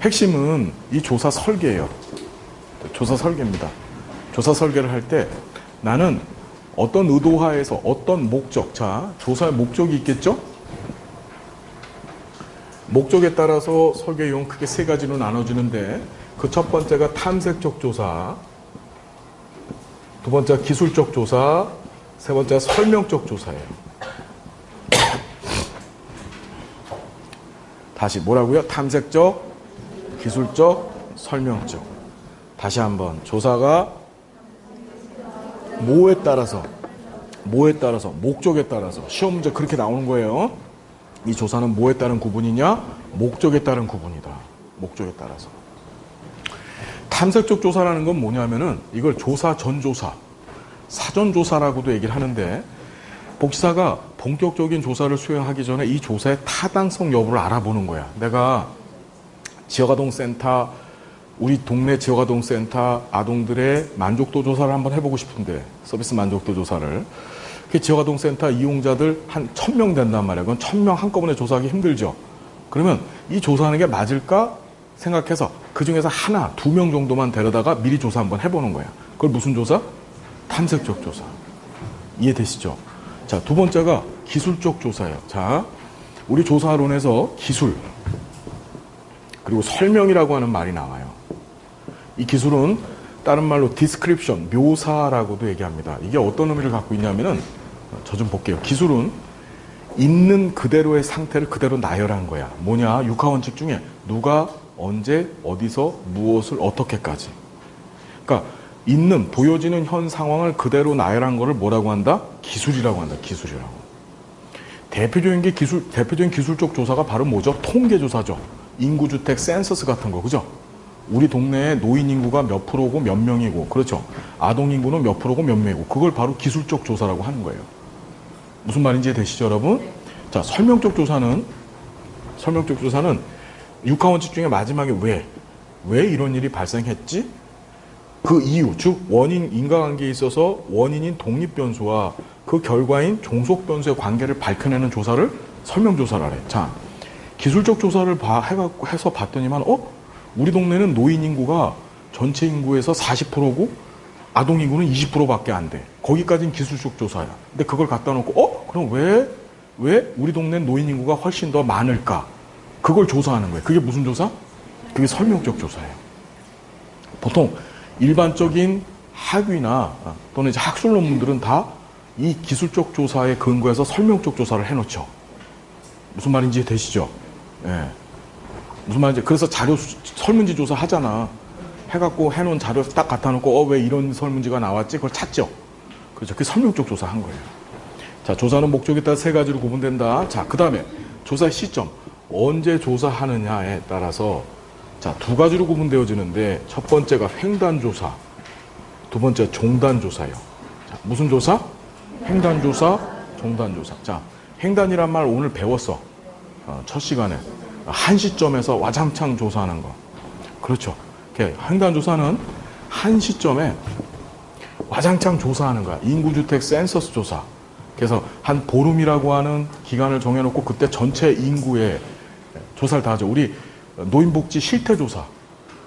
핵심은 이 조사 설계예요. 조사 설계입니다. 조사 설계를 할 때 나는 어떤 의도하에서 어떤 목적, 자, 조사의 목적이 있겠죠? 목적에 따라서 설계 유형 크게 세 가지로 나눠지는데 그 첫 번째가 탐색적 조사, 두 번째가 기술적 조사, 세 번째가 설명적 조사예요. 다시 뭐라고요? 탐색적, 기술적, 설명적. 다시 한번 조사가 뭐에 따라서, 목적에 따라서 시험 문제 그렇게 나오는 거예요. 이 조사는 뭐에 따른 구분이냐? 목적에 따른 구분이다. 목적에 따라서. 탐색적 조사라는 건 뭐냐면은 이걸 조사 전조사, 사전조사라고도 얘기를 하는데 복지사가 본격적인 조사를 수행하기 전에 이 조사의 타당성 여부를 알아보는 거야. 내가 지역아동센터, 우리 동네 지역아동센터 아동들의 만족도 조사를 한번 해보고 싶은데, 서비스 만족도 조사를. 그 지역아동센터 이용자들 한 1000명 된단 말이야. 그건 1000명 한꺼번에 조사하기 힘들죠. 그러면 이 조사하는 게 맞을까 생각해서 그 중에서 하나, 2명 정도만 데려다가 미리 조사 한번 해보는 거야. 그걸 무슨 조사? 탐색적 조사. 이해되시죠? 자, 두 번째가 기술적 조사예요. 자, 우리 조사론에서 기술, 그리고 설명이라고 하는 말이 나와요. 이 기술은 다른 말로 description, 묘사라고도 얘기합니다. 이게 어떤 의미를 갖고 있냐면은, 저 좀 볼게요. 기술은 있는 그대로의 상태를 그대로 나열한 거야. 뭐냐? 육하원칙 중에 누가, 언제, 어디서, 무엇을, 어떻게까지. 그러니까 있는, 보여지는 현 상황을 그대로 나열한 거를 뭐라고 한다? 기술이라고 한다. 기술이라고. 대표적인 기술적 조사가 바로 뭐죠? 통계조사죠. 인구주택 센서스 같은 거, 그죠? 우리 동네에 노인 인구가 몇 프로고 몇 명이고, 그렇죠? 아동 인구는 몇 프로고 몇 명이고, 그걸 바로 기술적 조사라고 하는 거예요. 무슨 말인지 되시죠, 여러분? 자, 설명적 조사는 육하원칙 중에 마지막에 왜 이런 일이 발생했지? 그 이유, 즉 원인, 인과관계에 있어서 원인인 독립변수와 그 결과인 종속변수의 관계를 밝혀내는 조사를 설명조사라 그래. 자, 기술적 조사를 해서 봤더니만 우리 동네는 노인 인구가 전체 인구에서 40%고 아동 인구는 20%밖에 안 돼. 거기까지는 기술적 조사야. 근데 그걸 갖다 놓고 그럼 왜 우리 동네는 노인 인구가 훨씬 더 많을까? 그걸 조사하는 거예요. 그게 무슨 조사? 그게 설명적 조사예요. 보통 일반적인 학위나 또는 이제 학술 논문들은 다 이 기술적 조사에 근거해서 설명적 조사를 해놓죠. 무슨 말인지 되시죠? 예. 무슨 말인지. 그래서 자료 설문지 조사 하잖아. 해갖고 해놓은 자료 딱 갖다 놓고 왜 이런 설문지가 나왔지? 그걸 찾죠. 그렇죠. 그게 설명적 조사 한 거예요. 자, 조사는 목적에 따라 세 가지로 구분된다. 자, 그 다음에 조사의 시점. 언제 조사하느냐에 따라서 자, 두 가지로 구분되어지는데 첫 번째가 횡단조사, 두 번째 종단조사예요. 자, 무슨 조사? 횡단조사, 종단조사. 자, 횡단이란 말 오늘 배웠어. 첫 시간에. 한 시점에서 와장창 조사하는 거. 그렇죠. 횡단조사는 한 시점에 와장창 조사하는 거야. 인구주택 센서스 조사. 그래서 한 보름이라고 하는 기간을 정해놓고 그때 전체 인구의 조사를 다 하죠. 우리 노인복지 실태조사.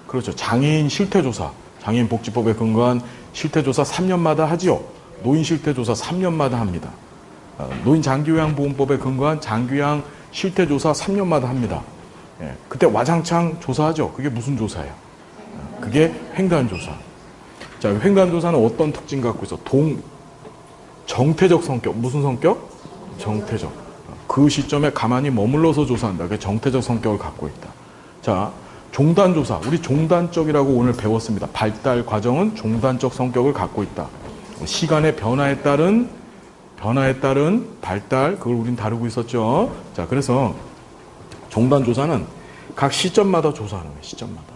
그렇죠. 장애인 실태조사. 장애인복지법에 근거한 실태조사 3년마다 하지요. 노인 실태조사 3년마다 합니다. 노인 장기요양보험법에 근거한 장기요양 실태조사 3년마다 합니다. 예, 그때 와장창 조사하죠. 그게 무슨 조사예요? 그게 횡단조사. 자, 횡단조사는 어떤 특징 갖고 있어? 정태적 성격. 무슨 성격? 정태적. 그 시점에 가만히 머물러서 조사한다. 그게 정태적 성격을 갖고 있다. 자, 종단조사. 우리 종단적이라고 오늘 배웠습니다. 발달 과정은 종단적 성격을 갖고 있다. 시간의 변화에 따른 발달, 그걸 우린 다루고 있었죠. 자, 그래서 종단조사는 각 시점마다 조사하는 거예요. 시점마다.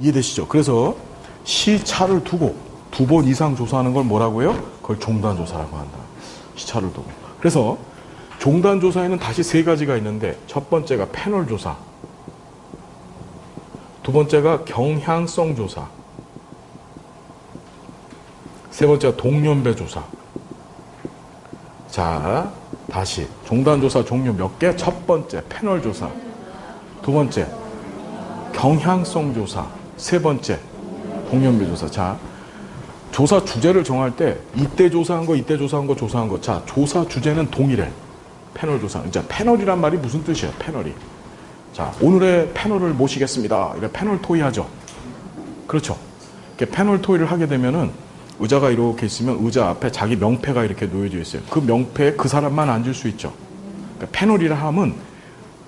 이해되시죠? 그래서 시차를 두고 2번 이상 조사하는 걸 뭐라고요? 그걸 종단조사라고 한다. 시차를 두고. 그래서 종단조사에는 다시 3가지가 있는데 첫 번째가 패널 조사, 두 번째가 경향성 조사, 세 번째가 동년배 조사. 자, 다시 종단조사 종류 몇 개? 첫 번째 패널 조사, 두 번째 경향성 조사, 세 번째 동년배 조사. 자, 조사 주제를 정할 때 이때 조사한 거, 이때 조사한 거, 조사한 거. 자, 조사 주제는 동일해. 패널 조사. 자, 패널이란 말이 무슨 뜻이에요? 패널이. 자, 오늘의 패널을 모시겠습니다. 이래 패널 토의 하죠. 그렇죠. 이렇게 패널 토의를 하게 되면은 의자가 이렇게 있으면 의자 앞에 자기 명패가 이렇게 놓여져 있어요. 그 명패에 그 사람만 앉을 수 있죠. 그러니까 패널이라 함은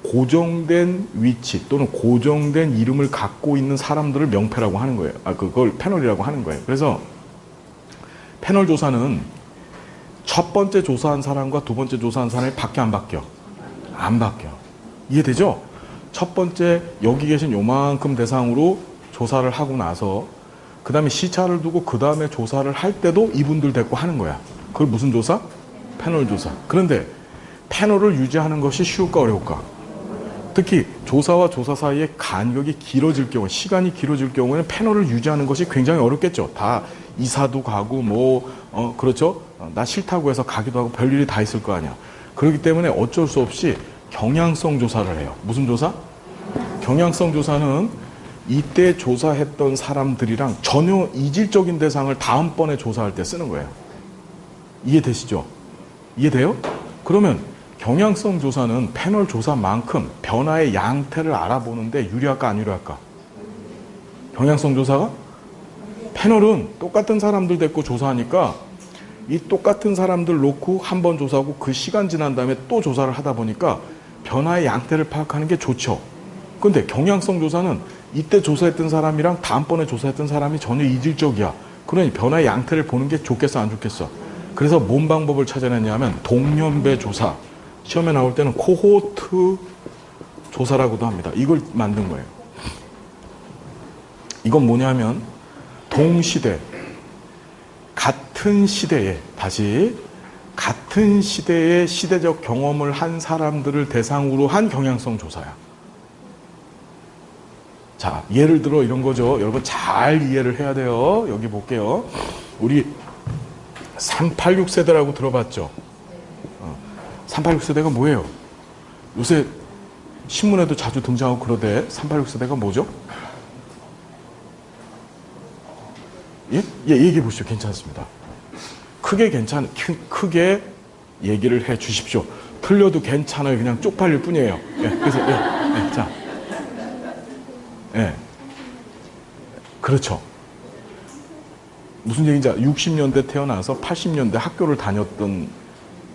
고정된 위치 또는 고정된 이름을 갖고 있는 사람들을 명패라고 하는 거예요. 그걸 패널이라고 하는 거예요. 그래서 패널 조사는 첫 번째 조사한 사람과 두 번째 조사한 사람이 바뀌어 안 바뀌어? 안 바뀌어. 이해되죠? 첫 번째 여기 계신 요만큼 대상으로 조사를 하고 나서 그 다음에 시차를 두고 그 다음에 조사를 할 때도 이분들 데리고 하는 거야. 그걸 무슨 조사? 패널 조사. 그런데 패널을 유지하는 것이 쉬울까 어려울까? 특히 조사와 조사 사이에 간격이 길어질 경우, 시간이 길어질 경우에는 패널을 유지하는 것이 굉장히 어렵겠죠. 다 이사도 가고 그렇죠. 나 싫다고 해서 가기도 하고 별일이 다 있을 거 아니야. 그렇기 때문에 어쩔 수 없이 경향성 조사를 해요. 무슨 조사? 경향성 조사는 이때 조사했던 사람들이랑 전혀 이질적인 대상을 다음번에 조사할 때 쓰는 거예요. 이해되시죠? 이해돼요? 그러면 경향성 조사는 패널 조사만큼 변화의 양태를 알아보는데 유리할까 안 유리할까? 경향성 조사가? 패널은 똑같은 사람들 데리고 조사하니까 이 똑같은 사람들 놓고 한 번 조사하고 그 시간 지난 다음에 또 조사를 하다 보니까 변화의 양태를 파악하는 게 좋죠. 근데 경향성 조사는 이때 조사했던 사람이랑 다음번에 조사했던 사람이 전혀 이질적이야. 그러니 변화의 양태를 보는 게 좋겠어 안 좋겠어? 그래서 뭔 방법을 찾아냈냐면 동년배 조사. 시험에 나올 때는 코호트 조사라고도 합니다. 이걸 만든 거예요. 이건 뭐냐면 동시대, 같은 시대에 같은 시대의 시대적 경험을 한 사람들을 대상으로 한 경향성 조사야. 자, 예를 들어 이런 거죠. 여러분 잘 이해를 해야 돼요. 여기 볼게요. 우리 386 세대라고 들어봤죠? 386 세대가 뭐예요? 요새 신문에도 자주 등장하고 그러대. 386 세대가 뭐죠? 예? 예, 얘기해 보시죠. 괜찮습니다. 크게 얘기를 해 주십시오. 틀려도 괜찮아요. 그냥 쪽팔릴 뿐이에요. 예, 그래서, 자. 예. 그렇죠. 무슨 얘기인지 60년대 태어나서 80년대 학교를 다녔던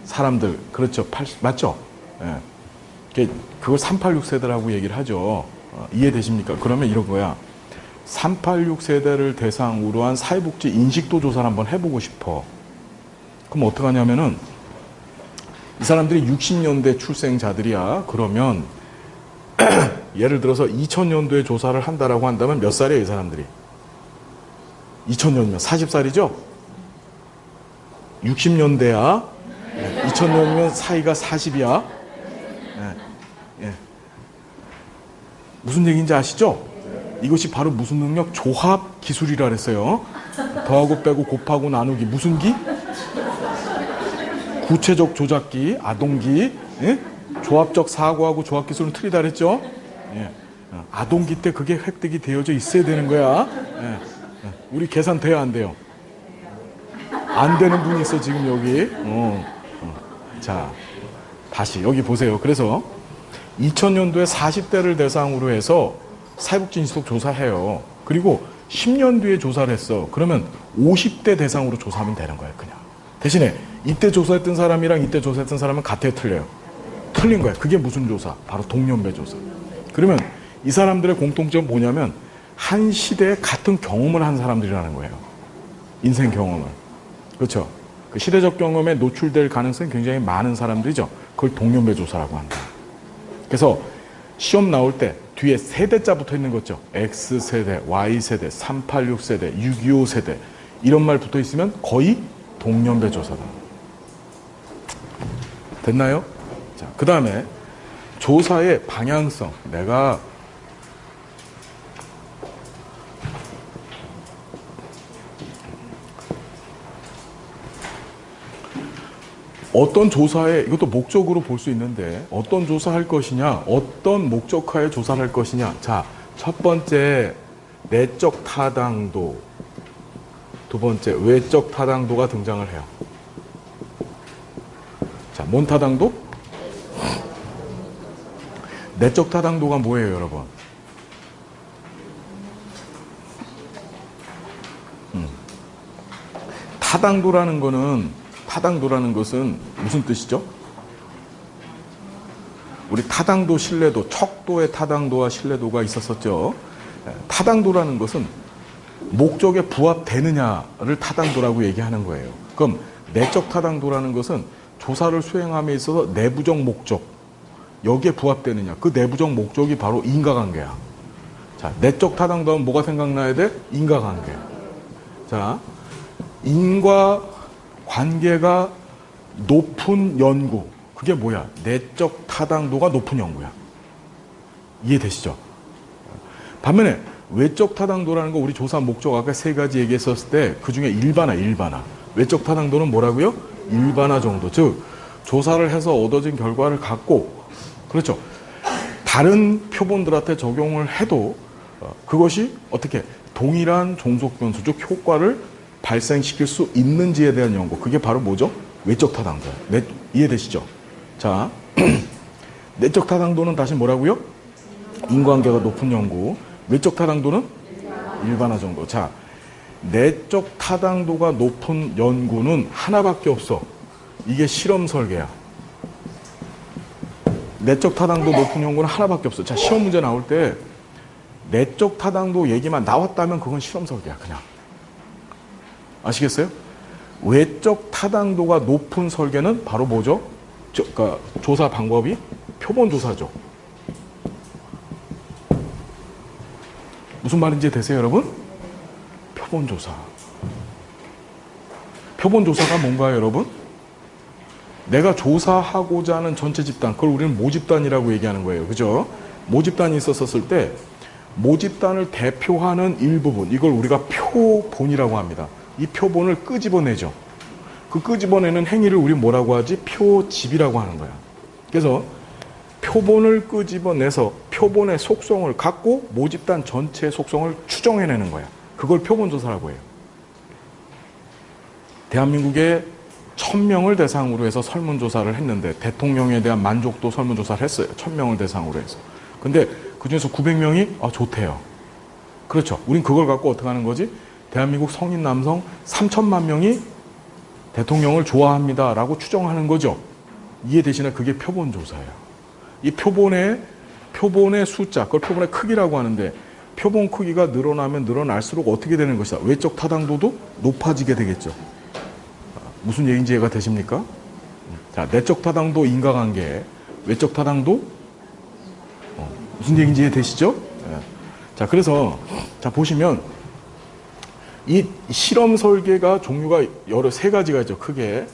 사람들, 그렇죠. 맞죠? 예. 그걸 386 세대라고 얘기를 하죠. 이해되십니까? 그러면 이런 거야. 386 세대를 대상으로 한 사회복지 인식도 조사를 한번 해보고 싶어. 그럼 어떡하냐면은 이 사람들이 60년대 출생자들이야. 그러면 예를 들어서 2000년도에 조사를 한다라고 한다면 몇 살이에요, 이 사람들이? 2000년이면 40살이죠? 60년대야. 2000년이면 사이가 40이야. 예. 무슨 얘기인지 아시죠? 이것이 바로 무슨 능력? 조합 기술이라 그랬어요. 더하고 빼고 곱하고 나누기. 무슨 기? 구체적 조작기, 아동기. 예? 조합적 사고하고 조합 기술은 틀리다 그랬죠? 예. 아동기 때 그게 획득이 되어져 있어야 되는 거야. 예. 우리 계산 돼요, 안 돼요? 안 되는 분이 있어, 지금 여기. 자, 다시 여기 보세요. 그래서 2000년도에 40대를 대상으로 해서 사회복지 인식 조사해요. 그리고 10년 뒤에 조사를 했어. 그러면 50대 대상으로 조사하면 되는 거예요, 그냥. 대신에 이때 조사했던 사람이랑 이때 조사했던 사람은 같아요, 틀려요? 틀린 거예요. 그게 무슨 조사? 바로 동년배 조사. 그러면 이 사람들의 공통점 뭐냐면 한 시대에 같은 경험을 한 사람들이라는 거예요. 인생 경험을. 그렇죠? 그 시대적 경험에 노출될 가능성이 굉장히 많은 사람들이죠. 그걸 동년배 조사라고 한다. 그래서 시험 나올 때 뒤에 세대자 붙어 있는 거 있죠. X세대, Y세대, 386세대, 625세대 이런 말 붙어 있으면 거의 동년배 조사다. 됐나요? 자, 그 다음에 조사의 방향성. 내가 어떤 조사에, 이것도 목적으로 볼 수 있는데 어떤 조사할 것이냐, 어떤 목적하에 조사를 할 것이냐. 자, 첫 번째 내적 타당도, 두 번째 외적 타당도가 등장을 해요. 자, 뭔 타당도? 내적 타당도가 뭐예요, 여러분? 타당도라는 것은 무슨 뜻이죠? 우리 타당도, 신뢰도, 척도의 타당도와 신뢰도가 있었었죠. 타당도라는 것은 목적에 부합되느냐를 타당도라고 얘기하는 거예요. 그럼 내적 타당도라는 것은 조사를 수행함에 있어서 내부적 목적, 여기에 부합되느냐, 그 내부적 목적이 바로 인과관계야. 자, 내적 타당도 하면 뭐가 생각나야 돼? 인과관계. 자, 인과관계가 높은 연구, 그게 뭐야? 내적 타당도가 높은 연구야. 이해되시죠? 반면에 외적 타당도라는 거, 우리 조사 목적 아까 세 가지 얘기했었을 때 그 중에 일반화. 외적 타당도는 뭐라고요? 일반화 정도. 즉 조사를 해서 얻어진 결과를 갖고, 그렇죠, 다른 표본들한테 적용을 해도 그것이 어떻게 동일한 종속 변수, 즉 효과를 발생시킬 수 있는지에 대한 연구. 그게 바로 뭐죠? 외적 타당도야. 이해되시죠? 자, 내적 타당도는 다시 뭐라고요? 인과관계가 높은 연구. 외적 타당도는 일반화 정도. 자, 내적 타당도가 높은 연구는 하나밖에 없어. 이게 실험 설계야. 내적 타당도 높은 연구는 하나밖에 없어. 자, 시험 문제 나올 때 내적 타당도 얘기만 나왔다면 그건 실험 설계야, 그냥. 아시겠어요? 외적 타당도가 높은 설계는 바로 뭐죠? 그러니까 조사 방법이 표본 조사죠. 무슨 말인지 되세요, 여러분? 표본 조사. 표본 조사가 뭔가요, 여러분? 내가 조사하고자 하는 전체 집단, 그걸 우리는 모집단이라고 얘기하는 거예요. 그죠? 모집단이 있었을 때 모집단을 대표하는 일부분, 이걸 우리가 표본이라고 합니다. 이 표본을 끄집어내죠. 그 끄집어내는 행위를 우리 뭐라고 하지? 표집이라고 하는 거야. 그래서 표본을 끄집어내서 표본의 속성을 갖고 모집단 전체의 속성을 추정해내는 거야. 그걸 표본조사라고 해요. 대한민국에 1000명을 대상으로 해서 설문조사를 했는데 대통령에 대한 만족도 설문조사를 했어요. 1000명을 대상으로 해서. 근데 그중에서 900명이 좋대요. 그렇죠. 우린 그걸 갖고 어떻게 하는 거지? 대한민국 성인 남성 3천만 명이 대통령을 좋아합니다 라고 추정하는 거죠. 이해되시나? 그게 표본조사예요. 이 표본의 숫자, 그걸 표본의 크기라고 하는데, 표본 크기가 늘어나면 늘어날수록 어떻게 되는 것이다? 외적 타당도도 높아지게 되겠죠. 무슨 얘기인지 이해가 되십니까? 자, 내적 타당도 인과관계, 외적 타당도 무슨 얘기인지 이해되시죠? 자, 그래서 자 보시면 이 실험 설계가 종류가 세 가지가 있죠. 크게.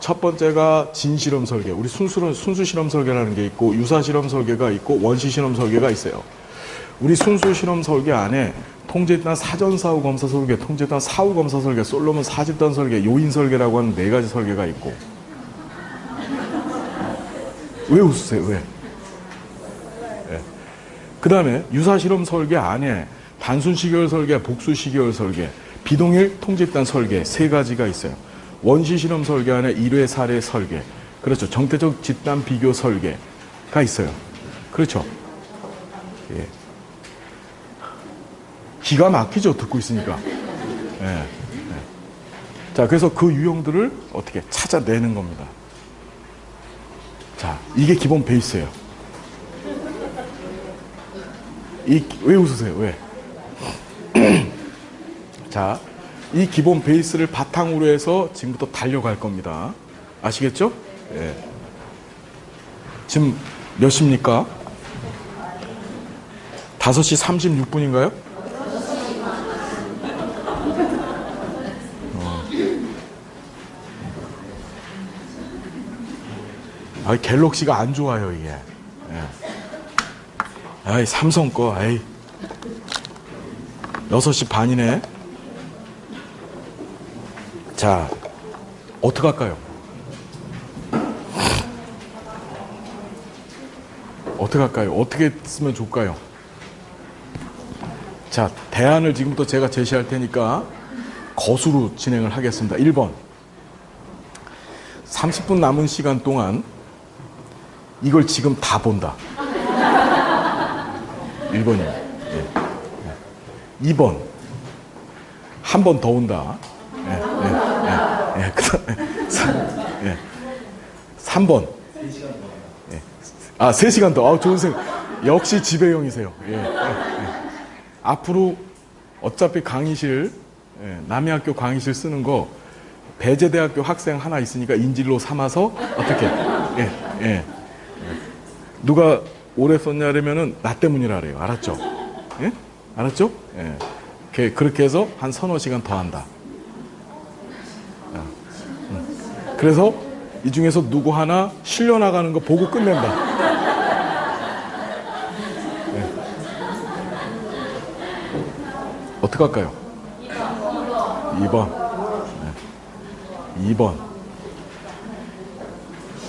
첫 번째가 진실험 설계. 우리 순수 실험 설계라는 게 있고, 유사 실험 설계가 있고, 원시 실험 설계가 있어요. 우리 순수 실험 설계 안에 통제단 사전 사후 검사 설계, 통제단 사후 검사 설계, 솔로몬 사집단 설계, 요인 설계라고 하는 4가지 설계가 있고. 왜 웃으세요? 왜? 네. 그 다음에 유사 실험 설계 안에 단순 시계열 설계, 복수 시계열 설계, 비동일 통제단 설계 3가지가 있어요. 원시 실험 설계 안에 일회 사례 설계, 그렇죠. 정태적 집단 비교 설계가 있어요. 그렇죠. 예. 기가 막히죠, 듣고 있으니까. 예. 예. 자, 그래서 그 유형들을 어떻게 찾아내는 겁니다. 자, 이게 기본 베이스예요. 왜 웃으세요? 왜? 자, 이 기본 베이스를 바탕으로 해서 지금부터 달려갈 겁니다. 아시겠죠? 예. 지금 몇 시입니까? 5시 36분인가요? 갤럭시가 안 좋아요, 이게. 예. 아이, 삼성 거, 아이. 6시 반이네. 자, 어떡할까요? 어떡할까요? 어떻게 쓰면 좋을까요? 자, 대안을 지금부터 제가 제시할 테니까 거수로 진행을 하겠습니다. 1번. 30분 남은 시간 동안 이걸 지금 다 본다. 1번이요. 예. 2번. 한 번 더 온다. 예, 예, 예, 예. 예. 3번. 예. 3시간 더. 좋은 생각. 역시 지배형이세요. 예, 예, 예. 앞으로 어차피 강의실, 남해학교 강의실 쓰는 거 배재대학교 학생 하나 있으니까 인질로 삼아서 어떻게, 예, 예. 누가 오래 썼냐면은 나 때문이라래요. 알았죠? 예? 알았죠? 예. 그렇게 해서 한 서너 시간 더 한다. 그래서 이 중에서 누구 하나 실려 나가는 거 보고 끝낸다. 예. 어떡할까요? 2번. 네. 2번.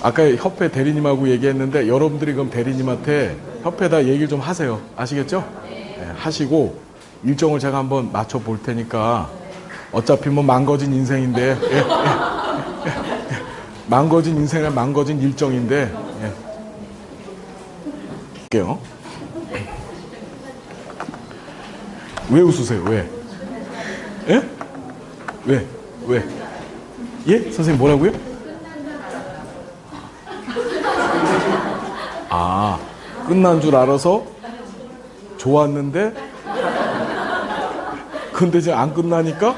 아까 협회 대리님하고 얘기했는데 여러분들이 그럼 대리님한테 협회에다 얘기를 좀 하세요. 아시겠죠? 네, 하시고 일정을 제가 한번 맞춰 볼 테니까 어차피 뭐 망가진 인생인데 망가진 인생에 망가진 일정인데 할게요. 왜 웃으세요? 왜? 예? 왜? 왜? 예? 선생님 뭐라고요? 끝난 줄 알아서 좋았는데 근데 이제 안 끝나니까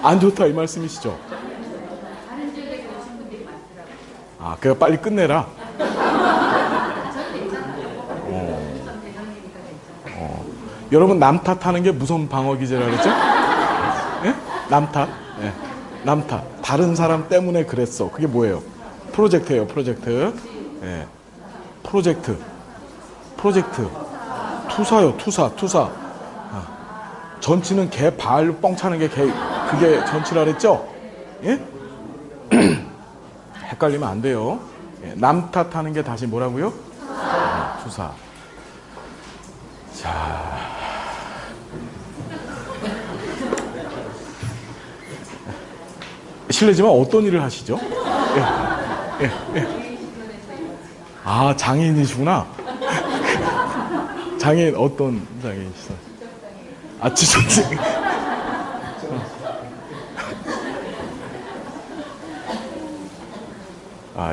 안 좋다 이 말씀이시죠? 그냥 빨리 끝내라. 여러분 남 탓하는 게 무슨 방어 기제라 그랬죠? 예? 남 탓. 예. 남 탓. 다른 사람 때문에 그랬어. 그게 뭐예요? 프로젝트예요. 프로젝트. 예. 프로젝트. 투사요. 투사. 전치는 개 발 뻥 차는 게 그게 전치라 그랬죠? 예? 헷갈리면 안 돼요. 예. 남 탓하는 게 다시 뭐라고요? 투사. 자. 실례지만 어떤 일을 하시죠? 예. 장애인이시구나. 장애인 어떤 장애인이시죠? 지적장애인.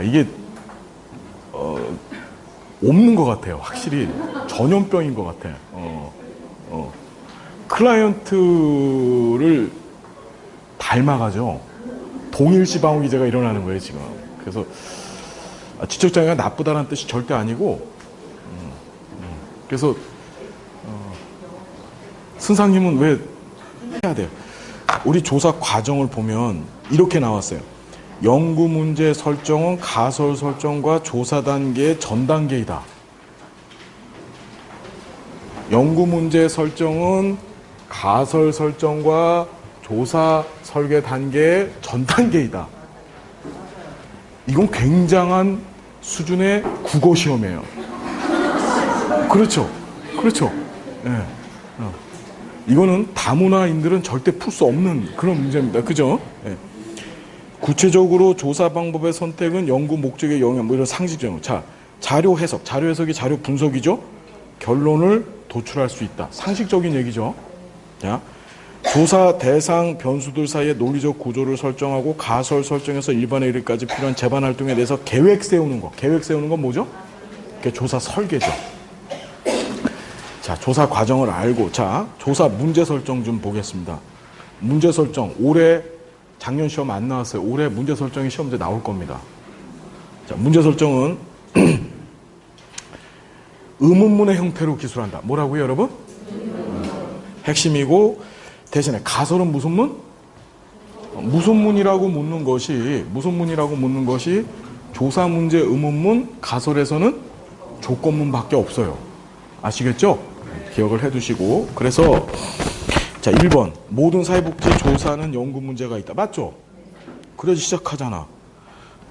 이게 없는 것 같아요. 확실히 전염병인 것 같아요. 클라이언트를 닮아가죠. 동일시 방어기제가 일어나는 거예요 지금. 그래서 지적장애가 나쁘다는 뜻이 절대 아니고 그래서 선생님은 왜 해야 돼요? 우리 조사 과정을 보면 이렇게 나왔어요. 연구 문제 설정은 가설 설정과 조사 단계의 전 단계이다. 연구 문제 설정은 가설 설정과 조사 설계 단계의 전 단계이다. 이건 굉장한 수준의 국어 시험이에요. 그렇죠. 예. 이거는 다문화인들은 절대 풀 수 없는 그런 문제입니다. 그죠? 예. 구체적으로 조사 방법의 선택은 연구 목적의 영향, 이런 상식적으로. 자, 자료 해석. 자료 해석이 자료 분석이죠? 결론을 도출할 수 있다. 상식적인 얘기죠. 자, 조사 대상 변수들 사이의 논리적 구조를 설정하고 가설 설정에서 일반에 이르기까지 필요한 재반 활동에 대해서 계획 세우는 거. 계획 세우는 건 뭐죠? 그게 조사 설계죠. 자, 조사 과정을 알고, 자, 조사 문제 설정 좀 보겠습니다. 문제 설정, 올해 작년 시험 안 나왔어요. 올해 문제 설정이 시험제 나올 겁니다. 자, 문제 설정은 의문문의 형태로 기술한다. 뭐라고요, 여러분? 핵심이고, 대신에 가설은 무슨 문? 무슨 문이라고 묻는 것이 조사 문제 의문문, 가설에서는 조건문밖에 없어요. 아시겠죠? 기억을 해두시고. 그래서 자, 1번 모든 사회복지 조사는 연구 문제가 있다. 맞죠? 그래서 시작하잖아.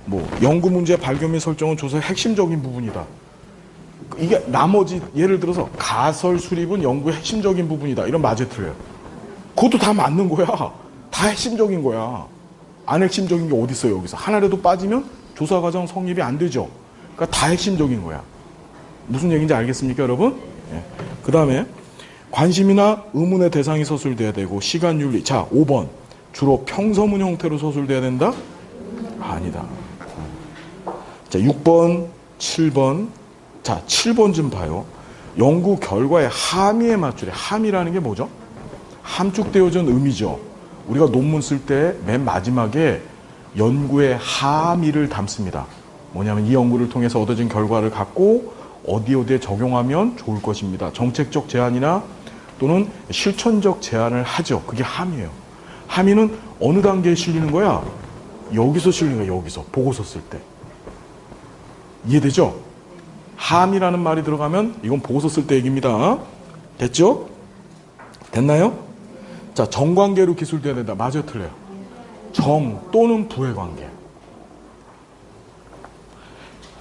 뭐 연구 문제 발견 및 설정은 조사의 핵심적인 부분이다. 이게 나머지 예를 들어서 가설 수립은 연구의 핵심적인 부분이다. 이런 맞아 틀려요. 그것도 다 맞는 거야. 다 핵심적인 거야. 안 핵심적인 게 어디 있어요, 여기서. 하나라도 빠지면 조사 과정 성립이 안 되죠. 그러니까 다 핵심적인 거야. 무슨 얘기인지 알겠습니까, 여러분? 예. 그 다음에 관심이나 의문의 대상이 서술돼야 되고, 시간 윤리. 자, 5번. 주로 평서문 형태로 서술돼야 된다? 아니다. 자, 6번, 7번. 자, 7번 좀 봐요. 연구 결과의 함의에 맞추래. 함의라는 게 뭐죠? 함축되어진 의미죠. 우리가 논문 쓸 때 맨 마지막에 연구의 함의를 담습니다. 뭐냐면 이 연구를 통해서 얻어진 결과를 갖고 어디에 적용하면 좋을 것입니다. 정책적 제안이나 또는 실천적 제안을 하죠. 그게 함의예요. 함의는 어느 단계에 실리는 거야? 여기서 실리는 거야. 여기서. 보고서 쓸 때. 이해되죠? 함의라는 말이 들어가면 이건 보고서 쓸 때 얘기입니다. 됐죠? 됐나요? 자, 정관계로 기술돼야 된다. 맞아요, 틀려요? 정 또는 부의 관계.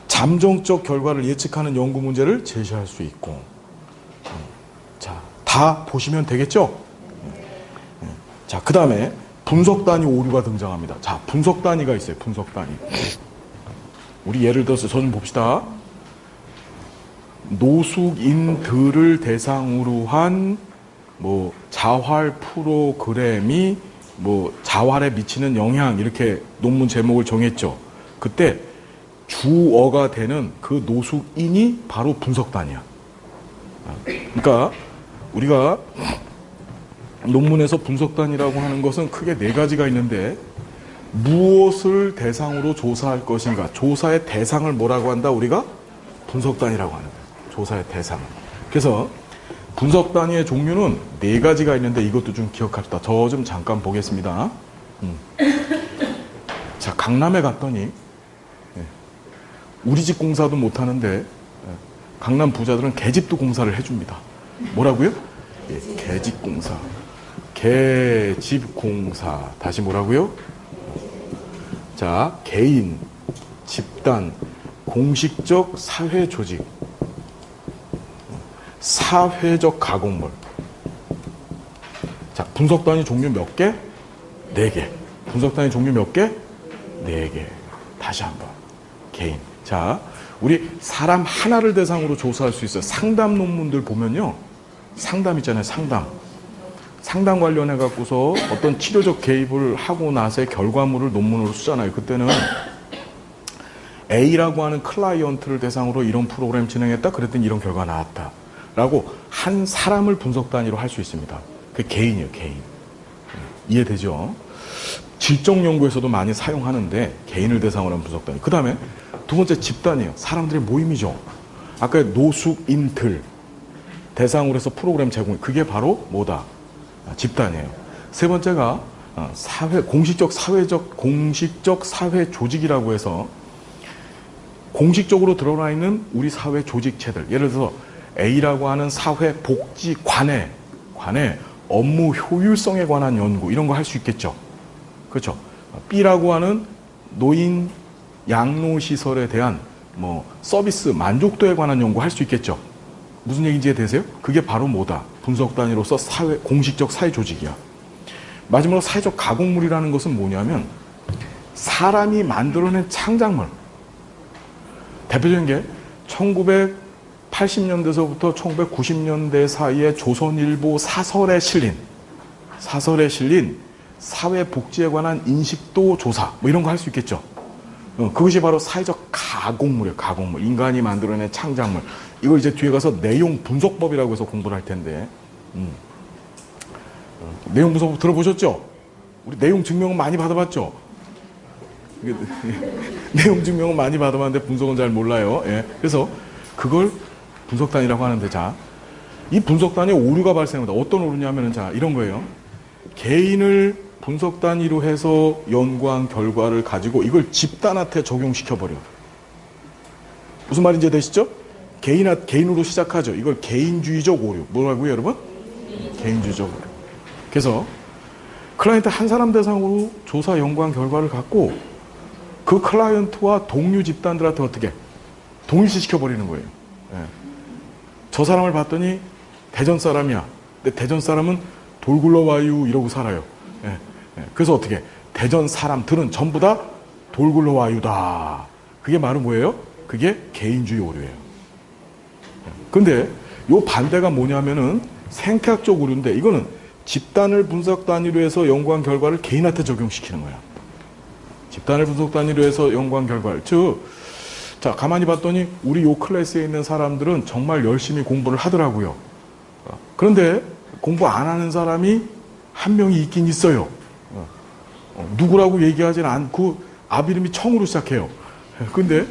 잠정적 결과를 예측하는 연구 문제를 제시할 수 있고. 자, 다 보시면 되겠죠? 자, 그 다음에 분석 단위 오류가 등장합니다. 자, 분석 단위가 있어요. 분석 단위. 우리 예를 들어서 저 좀 봅시다. 노숙인들을 대상으로 한 뭐 자활 프로그램이 뭐 자활에 미치는 영향, 이렇게 논문 제목을 정했죠. 그때 주어가 되는 그 노숙인이 바로 분석단이야. 그러니까 우리가 논문에서 분석단이라고 하는 것은 크게 네 가지가 있는데, 무엇을 대상으로 조사할 것인가, 조사의 대상을 뭐라고 한다? 우리가 분석단이라고 하는 거예요. 조사의 대상. 그래서 분석 단위의 종류는 네 가지가 있는데, 이것도 좀 기억합시다. 저 좀 잠깐 보겠습니다. 자, 강남에 갔더니 우리 집 공사도 못하는데 강남 부자들은 개집도 공사를 해줍니다. 뭐라고요? 예, 개집공사. 개집공사. 다시 뭐라고요? 자, 개인, 집단, 공식적 사회조직, 사회적 가공물. 자, 분석단위 종류 몇 개? 4개. 분석단위 종류 몇 개? 4개. 다시 한번. 개인. 자, 우리 사람 하나를 대상으로 조사할 수 있어요. 상담 논문들 보면요. 상담 있잖아요. 상담. 상담 관련해 갖고서 어떤 치료적 개입을 하고 나서의 결과물을 논문으로 쓰잖아요. 그때는 A라고 하는 클라이언트를 대상으로 이런 프로그램 진행했다. 그랬더니 이런 결과가 나왔다. 라고 한 사람을 분석 단위로 할 수 있습니다. 그게 개인이에요, 개인. 이해되죠? 질적 연구에서도 많이 사용하는데, 개인을 대상으로 한 분석 단위. 그 다음에 두 번째 집단이에요. 사람들의 모임이죠. 아까 노숙인들 대상으로 해서 프로그램 제공, 그게 바로 뭐다? 집단이에요. 세 번째가 공식적 사회 조직이라고 해서 공식적으로 드러나 있는 우리 사회 조직체들. 예를 들어서 A라고 하는 사회복지관의 업무 효율성에 관한 연구, 이런 거 할 수 있겠죠. 그렇죠. B라고 하는 노인 양로시설에 대한 뭐 서비스 만족도에 관한 연구 할 수 있겠죠. 무슨 얘기인지 이해되세요? 그게 바로 뭐다? 분석 단위로서 공식적 사회 조직이야. 마지막으로 사회적 가공물이라는 것은 뭐냐면 사람이 만들어낸 창작물. 대표적인 게 1980년대서부터 1990년대 사이에 조선일보 사설에 실린 사회복지에 관한 인식도 조사, 뭐 이런 거 할 수 있겠죠. 그것이 바로 사회적 가공물이에요. 가공물. 인간이 만들어낸 창작물. 이걸 이제 뒤에 가서 내용 분석법이라고 해서 공부를 할 텐데, 내용 분석법 들어보셨죠? 우리 내용 증명은 많이 받아봤죠? 내용 증명은 많이 받아봤는데 분석은 잘 몰라요. 예. 그래서 그걸 분석단위라고 하는데, 자, 이 분석단위에 오류가 발생합니다. 어떤 오류냐면은, 자, 이런 거예요. 개인을 분석단위로 해서 연구한 결과를 가지고 이걸 집단한테 적용시켜버려. 무슨 말인지 되시죠? 개인으로 시작하죠. 이걸 개인주의적 오류. 뭐라고요, 여러분? 개인주의적 오류. 그래서 클라이언트 한 사람 대상으로 조사 연구한 결과를 갖고 그 클라이언트와 동료 집단들한테 어떻게 동일시시켜버리는 거예요. 예. 저 사람을 봤더니 대전 사람이야. 근데 대전 사람은 돌 굴러와요 이러고 살아요. 예. 예. 그래서 어떻게 대전 사람들은 전부 다 돌 굴러와요다. 그게 말은 뭐예요? 그게 개인주의 오류예요. 근데 요 반대가 뭐냐면은 생태학적 오류인데 이거는 집단을 분석 단위로 해서 연구한 결과를 개인한테 적용시키는 거야. 집단을 분석 단위로 해서 연구한 결과를. 즉, 자, 가만히 봤더니 우리 요 클래스에 있는 사람들은 정말 열심히 공부를 하더라고요. 그런데 공부 안 하는 사람이 한 명이 있긴 있어요. 누구라고 얘기하진 않고 앞 이름이 청으로 시작해요. 근데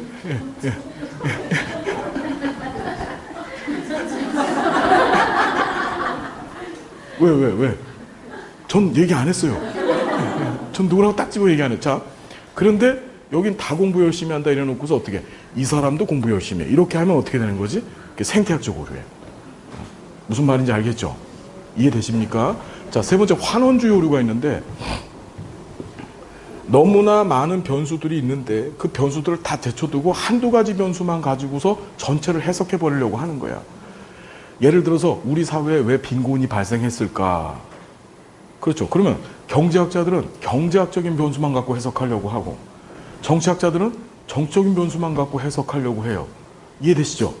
왜? 전 얘기 안 했어요. 전 누구라고 딱 집어 얘기 안 했죠. 자, 그런데 여긴 다 공부 열심히 한다 이래놓고서 어떻게 이 사람도 공부 열심히 해. 이렇게 하면 어떻게 되는 거지? 생태학적 오류예요. 무슨 말인지 알겠죠? 이해되십니까? 자, 세 번째 환원주의 오류가 있는데 너무나 많은 변수들이 있는데 그 변수들을 다 제쳐두고 한두 가지 변수만 가지고서 전체를 해석해 버리려고 하는 거야. 예를 들어서 우리 사회에 왜 빈곤이 발생했을까? 그렇죠. 그러면 경제학자들은 경제학적인 변수만 갖고 해석하려고 하고 정치학자들은 정적인 변수만 갖고 해석하려고 해요. 이해되시죠?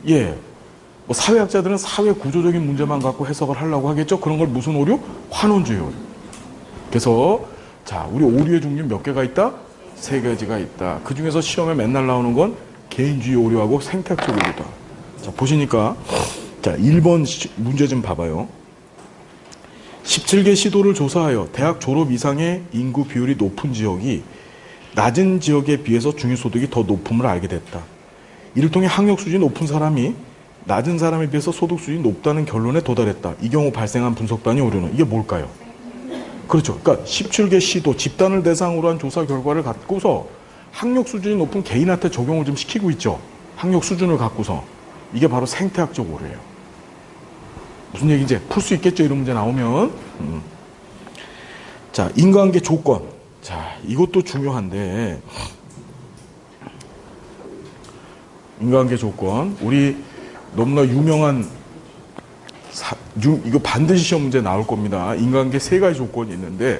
예. 뭐 사회학자들은 사회 구조적인 문제만 갖고 해석을 하려고 하겠죠. 그런 걸 무슨 오류? 환원주의 오류. 그래서 자, 우리 오류의 종류 몇 개가 있다? 세 가지가 있다. 그 중에서 시험에 맨날 나오는 건 개인주의 오류하고 생태학적 오류다. 자, 보시니까 자, 1번 문제 좀 봐봐요. 17개 시도를 조사하여 대학 졸업 이상의 인구 비율이 높은 지역이 낮은 지역에 비해서 중위소득이 더 높음을 알게 됐다. 이를 통해 학력 수준이 높은 사람이 낮은 사람에 비해서 소득 수준이 높다는 결론에 도달했다. 이 경우 발생한 분석단위 오류는 이게 뭘까요? 그렇죠. 그러니까 17개 시도, 집단을 대상으로 한 조사 결과를 갖고서 학력 수준이 높은 개인한테 적용을 좀 시키고 있죠. 학력 수준을 갖고서. 이게 바로 생태학적 오류예요. 무슨 얘기인지 풀 수 있겠죠? 이런 문제 나오면. 자, 인과관계 조건. 자, 이것도 중요한데 인과관계 조건. 우리 너무나 유명한 이거 반드시 시험 문제 나올 겁니다. 인과관계 세 가지 조건이 있는데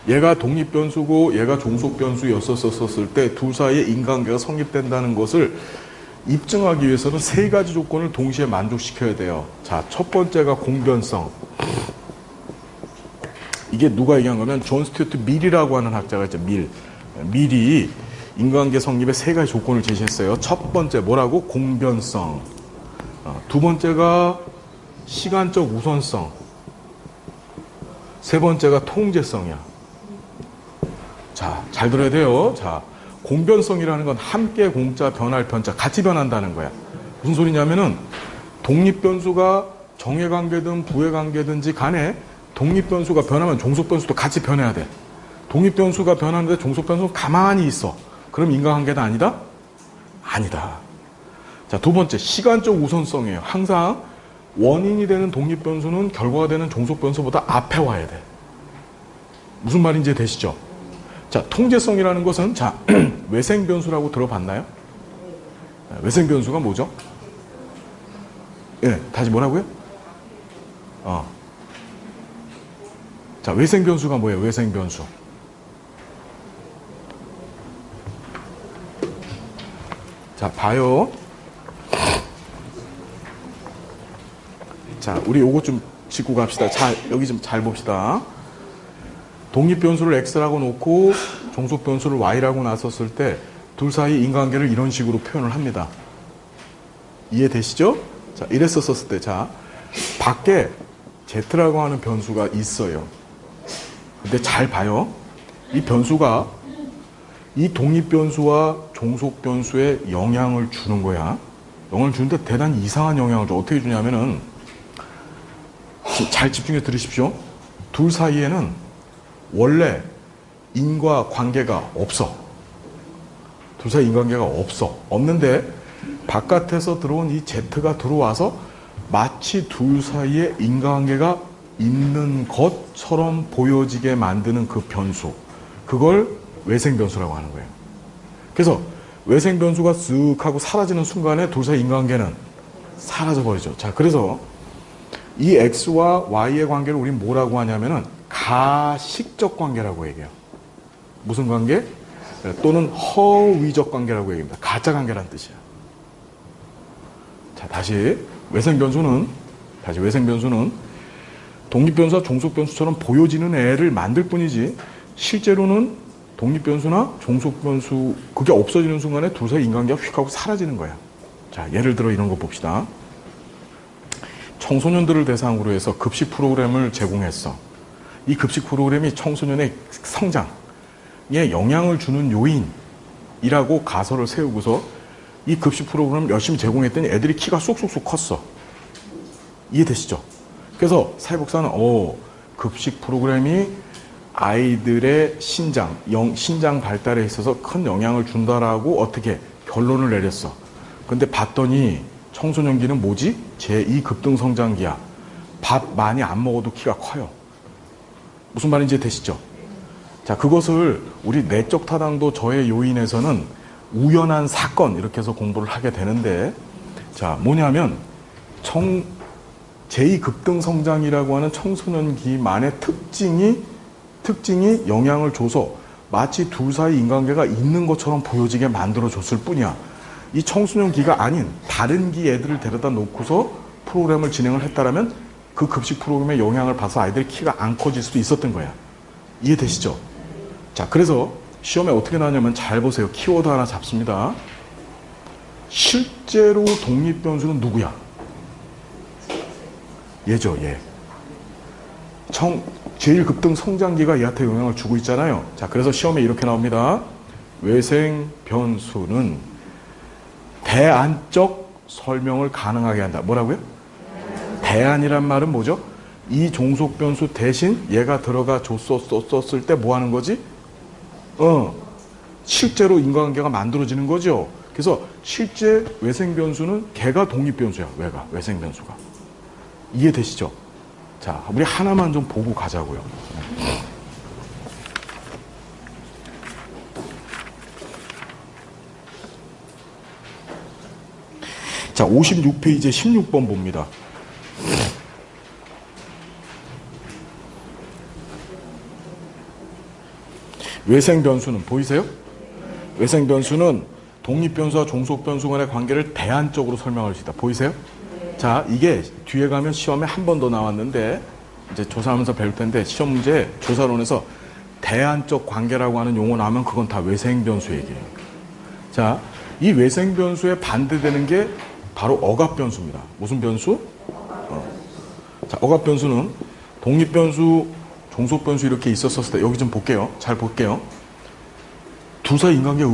얘가 독립변수고 얘가 종속변수였었을 때 둘 사이에 인과관계가 성립된다는 것을 입증하기 위해서는 세 가지 조건을 동시에 만족시켜야 돼요. 자, 첫 번째가 공변성. 이게 누가 얘기한 거면 존 스튜어트 밀이라고 하는 학자가 있죠. 밀이 인과관계 성립의 세 가지 조건을 제시했어요. 첫 번째 뭐라고? 공변성. 두 번째가 시간적 우선성. 세 번째가 통제성이야. 자, 잘 들어야 돼요. 자, 공변성이라는 건 함께 공짜 변할 변자 같이 변한다는 거야. 무슨 소리냐면은 독립변수가 정해관계든 부해관계든지 간에 독립변수가 변하면 종속변수도 같이 변해야 돼. 독립변수가 변하는데 종속변수는 가만히 있어. 그럼 인과관계는 아니다? 아니다. 자, 두 번째, 시간적 우선성이에요. 항상 원인이 되는 독립변수는 결과가 되는 종속변수보다 앞에 와야 돼. 무슨 말인지 되시죠? 자, 통제성이라는 것은, 자, 외생변수라고 들어봤나요? 외생변수가 뭐죠? 예, 다시 뭐라고요? 자, 외생변수가 뭐예요? 외생변수. 자, 봐요. 자, 우리 요거 좀 짚고 갑시다. 자, 여기 좀 잘 봅시다. 독립변수를 X라고 놓고 종속변수를 Y라고 놨었을 때 둘 사이 인과관계를 이런 식으로 표현을 합니다. 이해되시죠? 자, 이랬었을 때, 자, 밖에 Z라고 하는 변수가 있어요. 근데 잘 봐요. 이 변수가 이 독립변수와 종속변수에 영향을 주는 거야. 영향을 주는데 대단히 이상한 영향을 줘. 어떻게 주냐면은, 잘 집중해 들으십시오. 둘 사이에는 원래 인과 관계가 없어. 둘 사이 인관계가 없어. 없는데 바깥에서 들어온 이 Z가 들어와서 마치 둘 사이에 인과관계가 있는 것처럼 보여지게 만드는 그 변수. 그걸 외생변수라고 하는 거예요. 그래서 외생변수가 쓱 하고 사라지는 순간에 둘 사이 인과관계는 사라져버리죠. 자, 그래서 이 X와 Y의 관계를 우린 뭐라고 하냐면은 가식적 관계라고 얘기해요. 무슨 관계? 또는 허위적 관계라고 얘기합니다. 가짜 관계란 뜻이야. 자, 다시 외생변수는 독립변수와 종속변수처럼 보여지는 애를 만들 뿐이지 실제로는 독립변수나 종속변수 그게 없어지는 순간에 둘 사이 인간관계가 휙 하고 사라지는 거야. 자, 예를 들어 이런 거 봅시다. 청소년들을 대상으로 해서 급식 프로그램을 제공했어. 이 급식 프로그램이 청소년의 성장에 영향을 주는 요인이라고 가설을 세우고서 이 급식 프로그램을 열심히 제공했더니 애들이 키가 쑥쑥쑥 컸어. 이해되시죠? 그래서 사회복사는 급식 프로그램이 아이들의 신장 발달에 있어서 큰 영향을 준다라고 어떻게 결론을 내렸어. 근데 봤더니 청소년기는 뭐지? 제2 급등성장기야. 밥 많이 안 먹어도 키가 커요. 무슨 말인지 되시죠? 자, 그것을 우리 내적 타당도 저해 요인에서는 우연한 사건 이렇게 해서 공부를 하게 되는데, 자, 뭐냐면 제2 급등성장이라고 하는 청소년기만의 특징이 영향을 줘서 마치 둘 사이 인간관계가 있는 것처럼 보여지게 만들어줬을 뿐이야. 이 청소년기가 아닌 다른 기 애들을 데려다 놓고서 프로그램을 진행을 했다라면 그 급식 프로그램의 영향을 봐서 아이들의 키가 안 커질 수도 있었던 거야. 이해되시죠? 자, 그래서 시험에 어떻게 나오냐면 잘 보세요. 키워드 하나 잡습니다. 실제로 독립변수는 누구야? 얘죠, 얘. 제일 급등 성장기가 얘한테 영향을 주고 있잖아요. 자, 그래서 시험에 이렇게 나옵니다. 외생 변수는 대안적 설명을 가능하게 한다. 뭐라고요? 대안이란 말은 뭐죠? 이 종속 변수 대신 얘가 들어가 줬었을 때 뭐 하는 거지? 실제로 인과관계가 만들어지는 거죠. 그래서 실제 외생 변수는 걔가 독립 변수야. 외생 변수가. 이해되시죠? 자, 우리 하나만 좀 보고 가자고요. 자, 56페이지에 16번 봅니다. 외생 변수는 보이세요? 외생 변수는 독립 변수와 종속 변수 간의 관계를 대안적으로 설명할 수 있다. 보이세요? 자, 이게 뒤에 가면 시험에 한 번 더 나왔는데 이제 조사하면서 배울 텐데 시험 문제 조사론에서 대안적 관계라고 하는 용어 나오면 그건 다 외생 변수 얘기예요. 자, 이 외생 변수에 반대되는 게 바로 억압 변수입니다. 무슨 변수? 자, 억압 변수는 독립 변수, 종속 변수 이렇게 있었을 때 여기 좀 볼게요. 잘 볼게요. 둘 사이 인간관계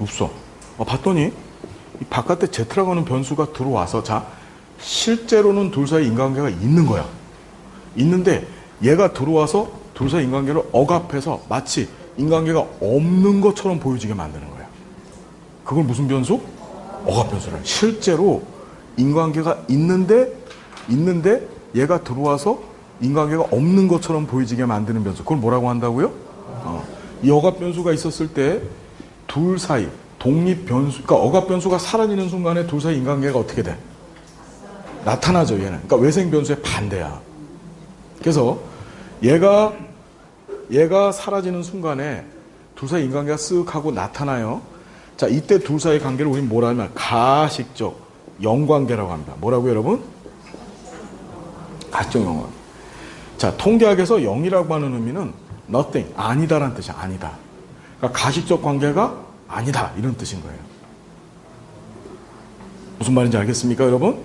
없어. 봤더니 이 바깥에 Z라고 하는 변수가 들어와서 자, 실제로는 둘 사이 인간관계가 있는 거야. 있는데 얘가 들어와서 둘 사이 인간관계를 억압해서 마치 인간관계가 없는 것처럼 보여지게 만드는 거야. 그걸 무슨 변수? 억압 변수를. 실제로 인간관계가 있는데 얘가 들어와서 인간관계가 없는 것처럼 보여지게 만드는 변수. 그걸 뭐라고 한다고요? 이 억압 변수가 있었을 때 둘 사이 독립 변수, 그러니까 억압 변수가 사라지는 순간에 둘 사이 인간관계가 어떻게 돼? 나타나죠, 얘는. 그러니까 외생 변수의 반대야. 그래서 얘가 사라지는 순간에 둘 사이 인간관계가 쓱 하고 나타나요. 자, 이때 둘 사이 관계를 우리는 뭐라 하면 가식적 영관계라고 합니다. 뭐라고요, 여러분? 가식적 영관계. 자, 통계학에서 0이라고 하는 의미는 nothing, 아니다라는 뜻이야, 아니다. 그러니까 가식적 관계가 아니다, 이런 뜻인 거예요. 무슨 말인지 알겠습니까, 여러분?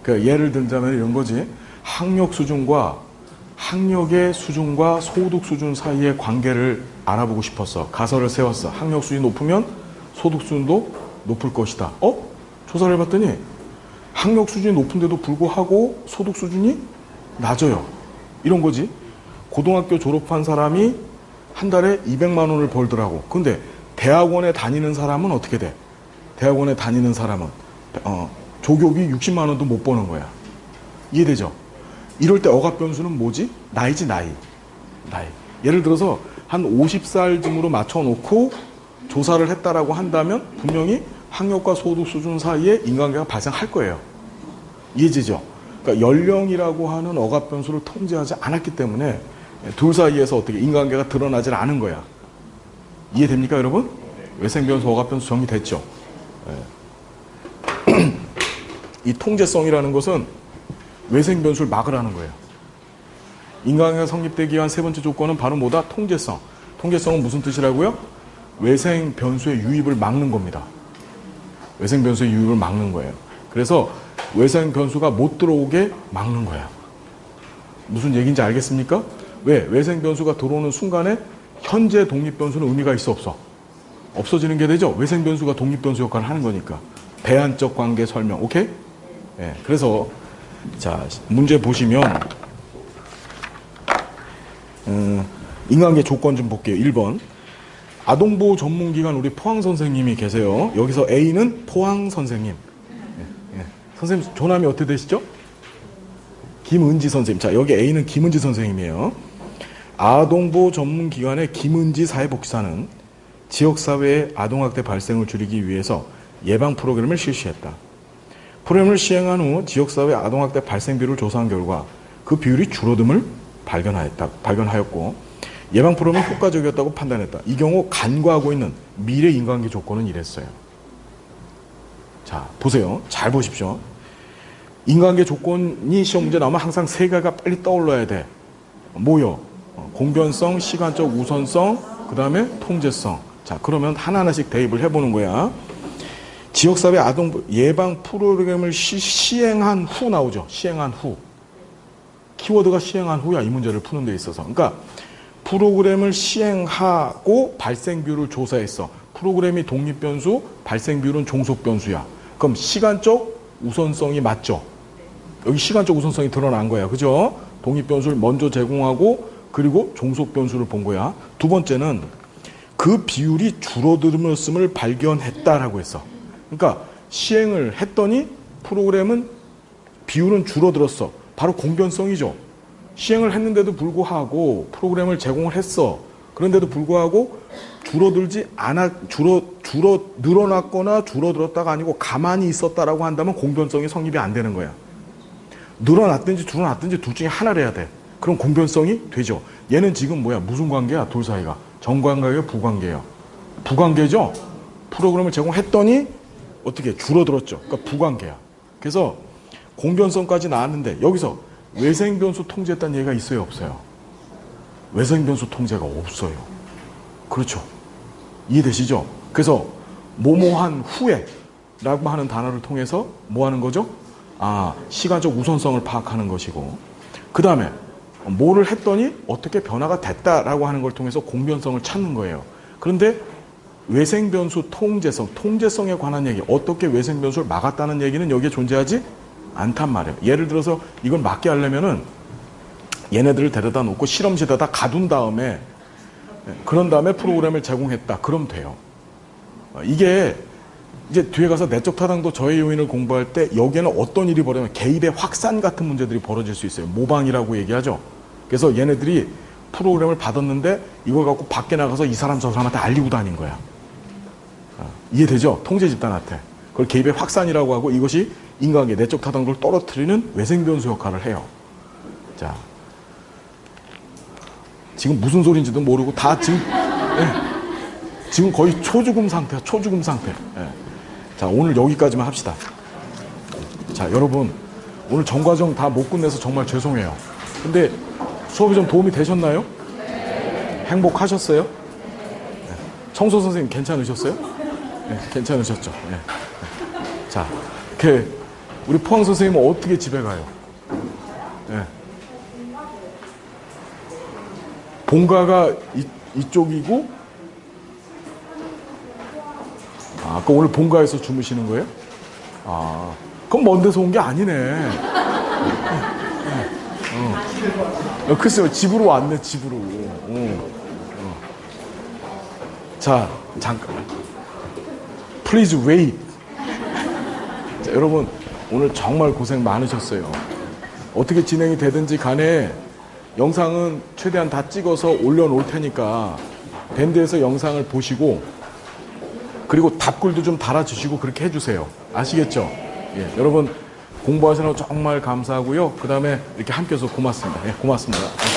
그 예를 들자면 이런 거지. 학력 수준과 학력의 수준과 소득 수준 사이의 관계를 알아보고 싶었어. 가설을 세웠어. 학력 수준이 높으면 소득 수준도 높을 것이다. 조사를 해봤더니 학력 수준이 높은데도 불구하고 소득 수준이 낮아요. 이런 거지. 고등학교 졸업한 사람이 한 달에 200만 원을 벌더라고. 근데 대학원에 다니는 사람은 어떻게 돼? 대학원에 다니는 사람은 조교비 60만 원도 못 버는 거야. 이해되죠? 이럴 때 억압변수는 뭐지? 나이지, 나이. 예를 들어서 한 50살 쯤으로 맞춰놓고 조사를 했다라고 한다면 분명히 학력과 소득 수준 사이에 인간관계가 발생할 거예요. 이해되죠? 그러니까 연령이라고 하는 억압변수를 통제하지 않았기 때문에 둘 사이에서 어떻게 인간관계가 드러나질 않은 거야. 이해됩니까, 여러분? 외생변수, 억압변수 정리됐죠? 이 통제성이라는 것은 외생변수를 막으라는 거예요. 인간관계가 성립되기 위한 세 번째 조건은 바로 뭐다? 통제성. 통제성은 무슨 뜻이라고요? 외생변수의 유입을 막는 겁니다. 외생변수의 유입을 막는 거예요. 그래서 외생변수가 못 들어오게 막는 거야. 무슨 얘기인지 알겠습니까? 왜? 외생변수가 들어오는 순간에 현재 독립변수는 의미가 있어, 없어? 없어지는 게 되죠? 외생변수가 독립변수 역할을 하는 거니까. 배안적 관계 설명, 오케이? 네, 그래서 자, 문제 보시면 인간관계 조건 좀 볼게요. 1번. 아동보호 전문기관 우리 포항 선생님이 계세요. 여기서 A는 포항 선생님. 선생님 조남이 어떻게 되시죠? 김은지 선생님. 자, 여기 A는 김은지 선생님이에요. 아동보호 전문기관의 김은지 사회복지사는 지역사회의 아동학대 발생을 줄이기 위해서 예방 프로그램을 실시했다. 프로그램을 시행한 후 지역사회 아동학대 발생 비율을 조사한 결과 그 비율이 줄어듦을 발견하였고 예방 프로그램은 효과적이었다고 판단했다. 이 경우 간과하고 있는 미래 인간관계 조건은 이랬어요. 자, 보세요. 잘 보십시오. 인간관계 조건이 시험 문제 나오면 항상 세 가지가 빨리 떠올라야 돼. 뭐요? 공변성, 시간적 우선성, 그 다음에 통제성. 자, 그러면 하나하나씩 대입을 해보는 거야. 지역사회 아동 예방 프로그램을 시행한 후 나오죠. 시행한 후. 키워드가 시행한 후야. 이 문제를 푸는 데 있어서. 그러니까 프로그램을 시행하고 발생 비율을 조사했어. 프로그램이 독립변수, 발생 비율은 종속변수야. 그럼 시간적 우선성이 맞죠? 여기 시간적 우선성이 드러난 거야. 그죠? 독립변수를 먼저 제공하고 그리고 종속변수를 본 거야. 두 번째는 그 비율이 줄어들었음을 발견했다라고 했어. 그러니까 시행을 했더니 프로그램은 비율은 줄어들었어. 바로 공변성이죠. 시행을 했는데도 불구하고 프로그램을 제공을 했어. 그런데도 불구하고 늘어났거나 줄어들었다가 아니고 가만히 있었다라고 한다면 공변성이 성립이 안 되는 거야. 늘어났든지 줄어났든지 둘 중에 하나를 해야 돼. 그럼 공변성이 되죠. 얘는 지금 뭐야? 무슨 관계야? 둘 사이가. 정관계예요? 부관계예요? 부관계죠? 프로그램을 제공했더니 어떻게 줄어들었죠. 그러니까 부관계야. 그래서 공변성까지 나왔는데 여기서 외생변수 통제했다는 얘기가 있어요? 없어요? 외생변수 통제가 없어요. 그렇죠. 이해되시죠? 그래서 뭐뭐한 후에 라고 하는 단어를 통해서 뭐 하는 거죠? 시간적 우선성을 파악하는 것이고 그 다음에 뭐를 했더니 어떻게 변화가 됐다라고 하는 걸 통해서 공변성을 찾는 거예요. 그런데 외생변수 통제성에 관한 얘기, 어떻게 외생변수를 막았다는 얘기는 여기에 존재하지 않단 말이에요. 예를 들어서 이걸 막게 하려면은 얘네들을 데려다 놓고 실험실에다 가둔 다음에 그런 다음에 프로그램을 제공했다. 그럼 돼요. 이게 이제 뒤에 가서 내적 타당도 저해 요인을 공부할 때 여기에는 어떤 일이 벌어지면 개입의 확산 같은 문제들이 벌어질 수 있어요. 모방이라고 얘기하죠. 그래서 얘네들이 프로그램을 받았는데 이걸 갖고 밖에 나가서 이 사람 저 사람한테 알리고 다닌 거야. 이해되죠? 통제 집단한테. 그걸 개입의 확산이라고 하고 이것이 인간관계 내적 타당도를 떨어뜨리는 외생변수 역할을 해요. 자, 지금 무슨 소리인지도 모르고 다 지금 거의 초죽음 상태야. 초죽음 상태. 자, 오늘 여기까지만 합시다. 자, 여러분 오늘 전과정 다 못 끝내서 정말 죄송해요. 근데 수업이 좀 도움이 되셨나요? 행복하셨어요? 청소 선생님 괜찮으셨어요? 네, 괜찮으셨죠? 네. 자, 우리 포항 선생님은 어떻게 집에 가요? 네. 본가가 이쪽이고, 그 오늘 본가에서 주무시는 거예요? 그럼 먼 데서 온 게 아니네. 글쎄요, 집으로 왔네, 집으로. 자, 잠깐. Please wait. 자, 여러분, 오늘 정말 고생 많으셨어요. 어떻게 진행이 되든지 간에 영상은 최대한 다 찍어서 올려놓을 테니까 밴드에서 영상을 보시고, 그리고 답글도 좀 달아주시고 그렇게 해주세요. 아시겠죠? 예, 여러분 공부하시느라 정말 감사하고요. 그 다음에 이렇게 함께 해서 고맙습니다. 예, 고맙습니다.